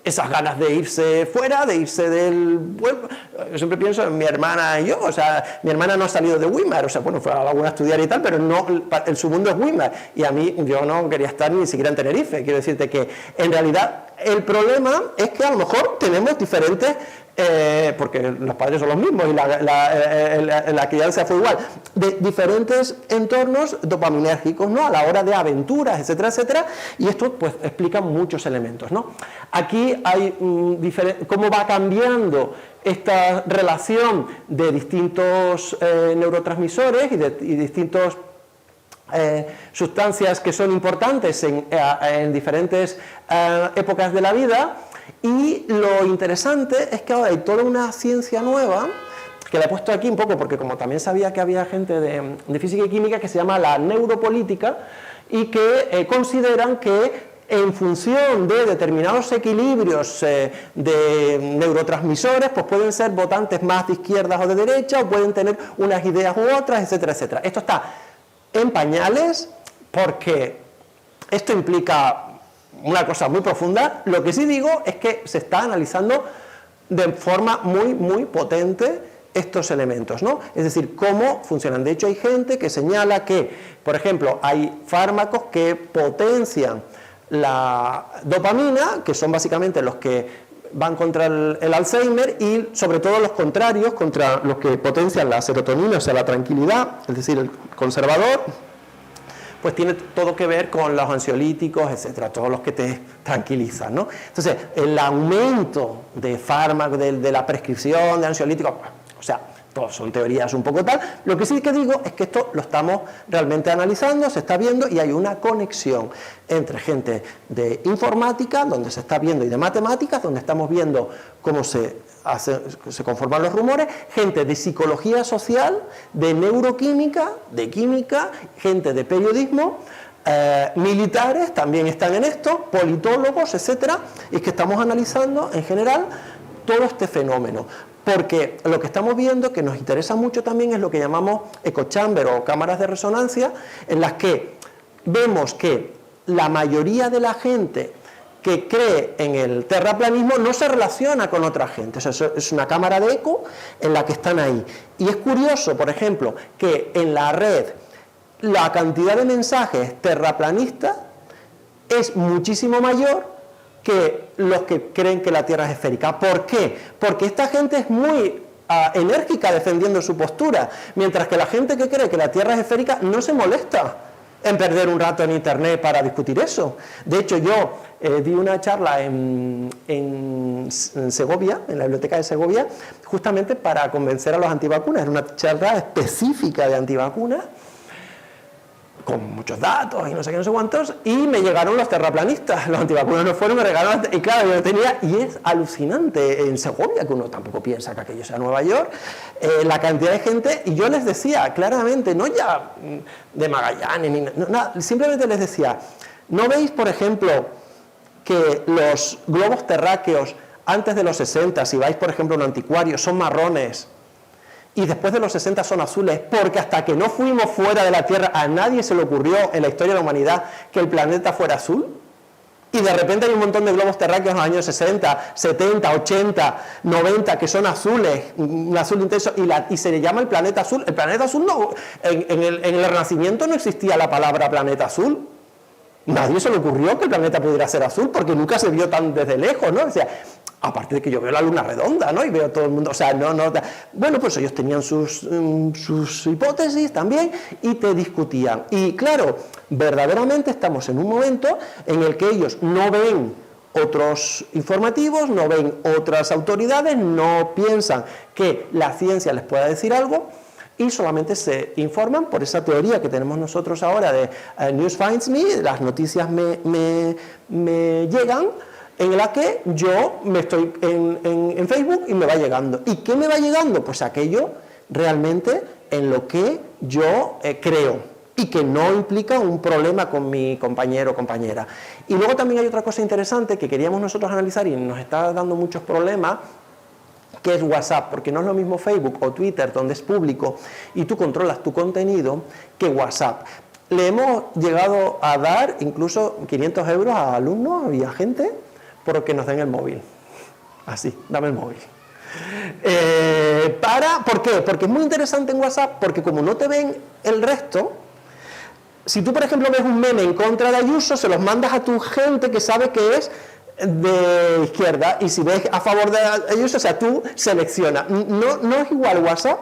esas ganas de irse fuera, de irse del pueblo. Yo siempre pienso en mi hermana y yo, o sea, mi hermana no ha salido de Weimar, o sea, bueno, fue a la Laguna a estudiar y tal, pero no, su mundo es Weimar, y a mí, yo no quería estar ni siquiera en Tenerife. Quiero decirte que, en realidad, el problema es que a lo mejor tenemos diferentes, porque los padres son los mismos y la crianza fue igual, de diferentes entornos dopaminérgicos, ¿no?, a la hora de aventuras, etcétera, etcétera, y esto pues explica muchos elementos, ¿no? Aquí hay cómo va cambiando esta relación de distintos neurotransmisores y distintos sustancias que son importantes en diferentes épocas de la vida. Y lo interesante es que ahora hay toda una ciencia nueva, que la he puesto aquí un poco porque como también sabía que había gente de física y química, que se llama la neuropolítica, y que consideran que en función de determinados equilibrios de neurotransmisores, pues pueden ser votantes más de izquierdas o de derecha, o pueden tener unas ideas u otras, etcétera, etcétera. Esto está en pañales porque esto implica una cosa muy profunda. Lo que sí digo es que se está analizando de forma muy, muy potente estos elementos, ¿no? Es decir, cómo funcionan. De hecho, hay gente que señala que, por ejemplo, hay fármacos que potencian la dopamina, que son básicamente los que van contra el Alzheimer, y sobre todo los contrarios, contra los que potencian la serotonina, o sea, la tranquilidad, es decir, el conservador, pues tiene todo que ver con los ansiolíticos, etcétera, todos los que te tranquilizan, ¿no? Entonces, el aumento de fármacos, de la prescripción de ansiolíticos, o sea, todos son teorías un poco tal. Lo que sí que digo es que esto lo estamos realmente analizando, se está viendo, y hay una conexión entre gente de informática, donde se está viendo, y de matemáticas, donde estamos viendo cómo se conforman los rumores, gente de psicología social, de neuroquímica, de química, gente de periodismo, militares también están en esto, politólogos, etcétera, y que estamos analizando en general todo este fenómeno. Porque lo que estamos viendo, que nos interesa mucho también, es lo que llamamos echo chamber o cámaras de resonancia, en las que vemos que la mayoría de la gente que cree en el terraplanismo no se relaciona con otra gente. O sea, es una cámara de eco en la que están ahí. Y es curioso, por ejemplo, que en la red la cantidad de mensajes terraplanistas es muchísimo mayor que los que creen que la Tierra es esférica. ¿Por qué? Porque esta gente es muy enérgica defendiendo su postura, mientras que la gente que cree que la Tierra es esférica no se molesta en perder un rato en Internet para discutir eso. De hecho, yo di una charla en Segovia, en la biblioteca de Segovia, justamente para convencer a los antivacunas. Era una charla específica de antivacunas, con muchos datos y no sé qué, no sé cuántos, y me llegaron los terraplanistas, los antivacunas no fueron, me regalaron, y claro, yo tenía, y es alucinante en Segovia, que uno tampoco piensa que aquello sea Nueva York, la cantidad de gente, y yo les decía claramente, no ya de Magallanes, ni nada, simplemente les decía, ¿no veis, por ejemplo, que los globos terráqueos antes de los 60, si vais, por ejemplo, a un anticuario, son marrones, y después de los 60 son azules, porque hasta que no fuimos fuera de la Tierra a nadie se le ocurrió en la historia de la humanidad que el planeta fuera azul? y de repente hay un montón de globos terráqueos en los años 60, 70, 80, 90 que son azules, un azul intenso, y se le llama el planeta azul. El planeta azul no, en el Renacimiento no existía la palabra planeta azul. Nadie se le ocurrió que el planeta pudiera ser azul porque nunca se vio tan desde lejos, ¿no? O sea, aparte de que yo veo la luna redonda, ¿no? Y veo todo el mundo, o sea, bueno, pues ellos tenían sus hipótesis también y te discutían. Y claro, verdaderamente estamos en un momento en el que ellos no ven otros informativos, no ven otras autoridades, no piensan que la ciencia les pueda decir algo, y solamente se informan por esa teoría que tenemos nosotros ahora de News Finds Me, las noticias me llegan, en la que yo me estoy en Facebook y me va llegando. ¿Y qué me va llegando? Pues aquello realmente en lo que yo creo y que no implica un problema con mi compañero o compañera. Y luego también hay otra cosa interesante que queríamos nosotros analizar y nos está dando muchos problemas, que es WhatsApp, porque no es lo mismo Facebook o Twitter, donde es público y tú controlas tu contenido, que WhatsApp. Le hemos llegado a dar incluso 500 euros a alumnos y a gente por que nos den el móvil. Así, dame el móvil. ¿Por qué? Porque es muy interesante en WhatsApp, porque como no te ven el resto, si tú, por ejemplo, ves un meme en contra de Ayuso, se los mandas a tu gente que sabe que es de izquierda, y si ves a favor de Ayuso, o sea, tú seleccionas. No es igual WhatsApp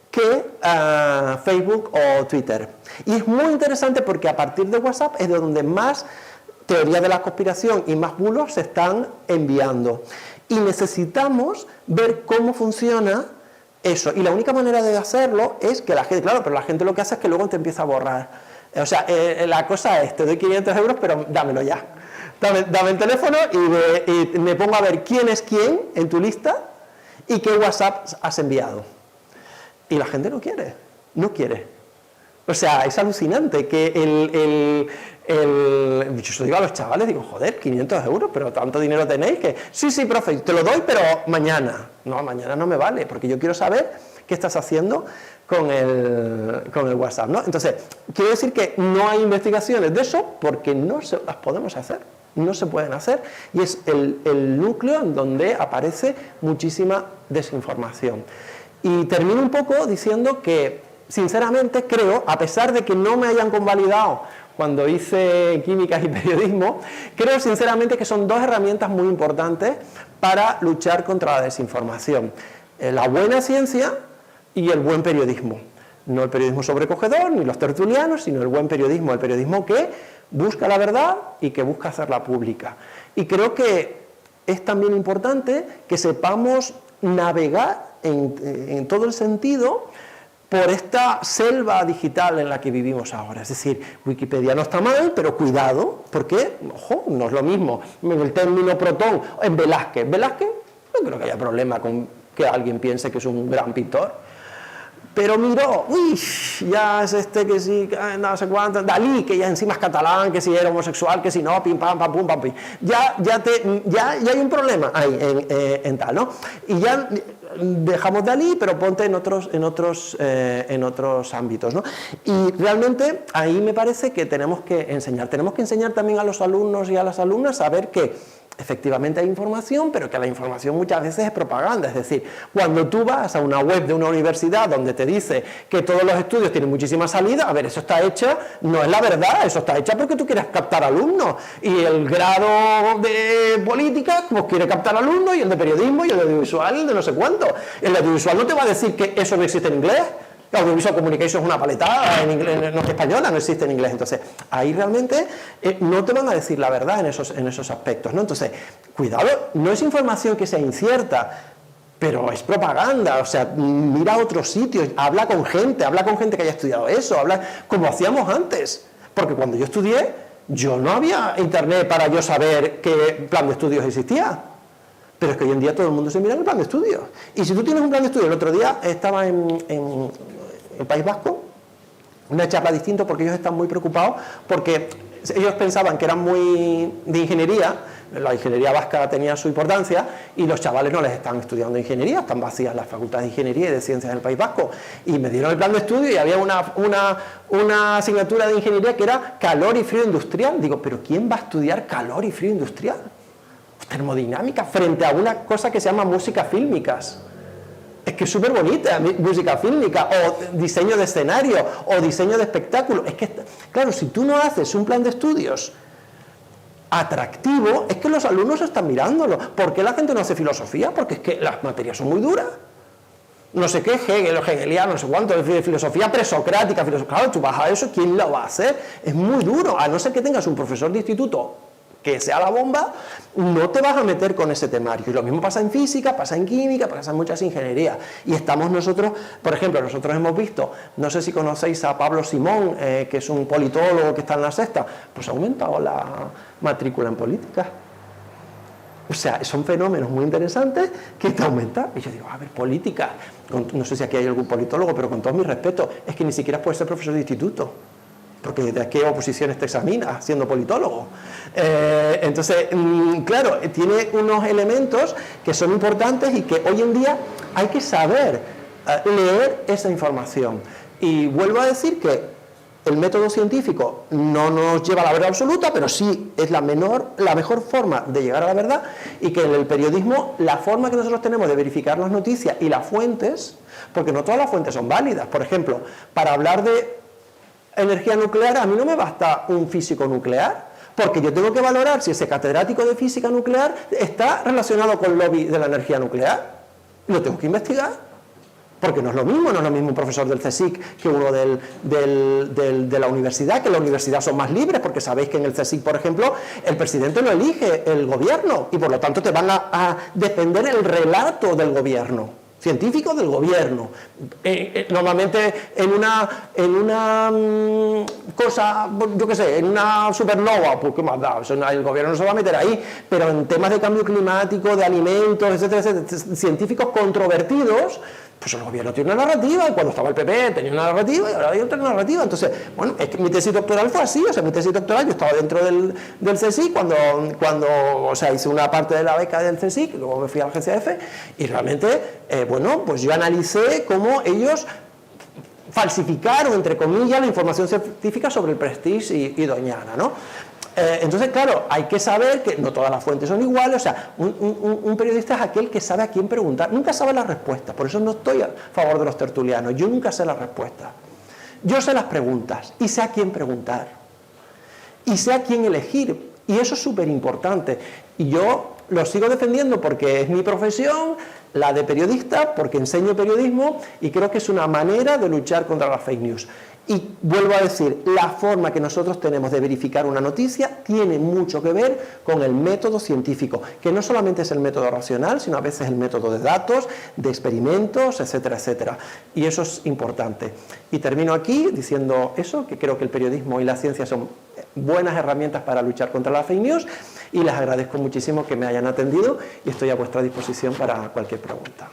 que Facebook o Twitter. Y es muy interesante porque a partir de WhatsApp es de donde más teoría de la conspiración y más bulos se están enviando. Y necesitamos ver cómo funciona eso. Y la única manera de hacerlo es que la gente, claro, pero la gente lo que hace es que luego te empieza a borrar. O sea, la cosa es, te doy 500 euros, pero dámelo ya. Dame el teléfono y me pongo a ver quién es quién en tu lista y qué WhatsApp has enviado. Y la gente no quiere. O sea, es alucinante que yo se lo digo a los chavales, digo, joder, 500 euros, pero tanto dinero tenéis que... Sí, profe, te lo doy, pero mañana. No, mañana no me vale, porque yo quiero saber qué estás haciendo con el WhatsApp, ¿no? Entonces, quiero decir que no hay investigaciones de eso porque no las podemos hacer. No se pueden hacer, y es el núcleo en donde aparece muchísima desinformación. Y termino un poco diciendo que, sinceramente, creo, a pesar de que no me hayan convalidado cuando hice químicas y periodismo, creo sinceramente que son dos herramientas muy importantes para luchar contra la desinformación. La buena ciencia y el buen periodismo. No el periodismo sobrecogedor, ni los tertulianos, sino el buen periodismo, el periodismo que busca la verdad y que busca hacerla pública. Y creo que es también importante que sepamos navegar en todo el sentido por esta selva digital en la que vivimos ahora. Es decir, Wikipedia no está mal, pero cuidado, porque, ojo, no es lo mismo el término protón en Velázquez. Velázquez, no creo que haya problema con que alguien piense que es un gran pintor. Pero miró, ya es que sí, no sé cuánto, Dalí, que ya encima es catalán, que si era homosexual, que si no, pim, pam, pam, pum, pam, pim. Ya hay un problema ahí en tal, ¿no? Y ya dejamos Dalí, pero ponte en otros ámbitos, ¿no? Y realmente ahí me parece que tenemos que enseñar también a los alumnos y a las alumnas a ver que efectivamente hay información, pero que la información muchas veces es propaganda. Es decir, cuando tú vas a una web de una universidad donde te dice que todos los estudios tienen muchísima salida, a ver, eso está hecho, no es la verdad, eso está hecho porque tú quieres captar alumnos. Y el grado de política, pues quiere captar alumnos, y el de periodismo, y el de audiovisual, el de no sé cuánto. El de audiovisual no te va a decir que eso no existe en inglés. La Audiovisual Communication es una paletada en inglés, no es española, no existe en inglés. Entonces, ahí realmente no te van a decir la verdad en esos aspectos, ¿no? Entonces, cuidado, no es información que sea incierta, pero es propaganda. O sea, mira a otros sitios, habla con gente que haya estudiado eso, habla como hacíamos antes. Porque cuando yo estudié, yo no había internet para yo saber qué plan de estudios existía. Pero es que hoy en día todo el mundo se mira en el plan de estudios. Y si tú tienes un plan de estudios, el otro día estaba en el País Vasco, una charla distinta, porque ellos están muy preocupados, porque ellos pensaban que eran muy de ingeniería, la ingeniería vasca tenía su importancia y los chavales no les están estudiando ingeniería, están vacías las facultades de ingeniería y de ciencias del País Vasco. Y me dieron el plan de estudio y había una asignatura de ingeniería que era calor y frío industrial. Digo, ¿pero quién va a estudiar calor y frío industrial? Termodinámica, frente a una cosa que se llama música fílmicas. Es que es súper bonita, música fílmica, o diseño de escenario, o diseño de espectáculo. Es que, claro, si tú no haces un plan de estudios atractivo, es que los alumnos están mirándolo. ¿Por qué la gente no hace filosofía? Porque es que las materias son muy duras. No sé qué, Hegel, hegeliano, no sé cuánto, filosofía presocrática, claro, tú vas a eso, ¿quién lo va a hacer? Es muy duro, a no ser que tengas un profesor de instituto que sea la bomba, no te vas a meter con ese temario. Y lo mismo pasa en física, pasa en química, pasa en muchas ingenierías. Y estamos nosotros, por ejemplo, nosotros hemos visto, no sé si conocéis a Pablo Simón, que es un politólogo que está en la sexta, pues ha aumentado la matrícula en política. O sea, son fenómenos muy interesantes que te aumentan. Y yo digo, a ver, política, no sé si aquí hay algún politólogo, pero con todo mi respeto, es que ni siquiera puedes ser profesor de instituto. Porque ¿de qué oposiciones te examinas siendo politólogo? Entonces, claro, tiene unos elementos que son importantes y que hoy en día hay que saber leer esa información. Y vuelvo a decir que el método científico no nos lleva a la verdad absoluta, pero sí es la mejor forma de llegar a la verdad, y que en el periodismo la forma que nosotros tenemos de verificar las noticias y las fuentes, porque no todas las fuentes son válidas. Por ejemplo, para hablar de energía nuclear, a mí no me basta un físico nuclear, porque yo tengo que valorar si ese catedrático de física nuclear está relacionado con el lobby de la energía nuclear. Lo tengo que investigar, porque no es lo mismo un profesor del CSIC que uno de la universidad, que en la universidad son más libres, porque sabéis que en el CSIC, por ejemplo, el presidente lo elige el gobierno, y por lo tanto te van a defender el relato del gobierno, científicos del gobierno. Normalmente en una cosa, yo qué sé, en una supernova, pues qué más da, el gobierno no se va a meter ahí, pero en temas de cambio climático, de alimentos, etcétera, etcétera, científicos controvertidos, pues el gobierno tiene una narrativa, y cuando estaba el PP tenía una narrativa y ahora hay otra narrativa. Entonces, bueno, es que mi tesis doctoral fue así, o sea, mi tesis doctoral, yo estaba dentro del CSIC cuando o sea, hice una parte de la beca del CSIC, luego me fui a la agencia F, y realmente, bueno, pues yo analicé cómo ellos falsificaron, entre comillas, la información científica sobre el Prestige y Doñana, ¿no? Entonces, claro, hay que saber que no todas las fuentes son iguales. O sea, un periodista es aquel que sabe a quién preguntar, nunca sabe las respuestas. Por eso no estoy a favor de los tertulianos, yo nunca sé las respuestas. Yo sé las preguntas y sé a quién preguntar y sé a quién elegir, y eso es súper importante, y yo lo sigo defendiendo porque es mi profesión, la de periodista, porque enseño periodismo, y creo que es una manera de luchar contra las fake news. Y vuelvo a decir, la forma que nosotros tenemos de verificar una noticia tiene mucho que ver con el método científico, que no solamente es el método racional, sino a veces el método de datos, de experimentos, etcétera, etcétera. Y eso es importante. Y termino aquí diciendo eso, que creo que el periodismo y la ciencia son buenas herramientas para luchar contra las fake news, y les agradezco muchísimo que me hayan atendido y estoy a vuestra disposición para cualquier pregunta.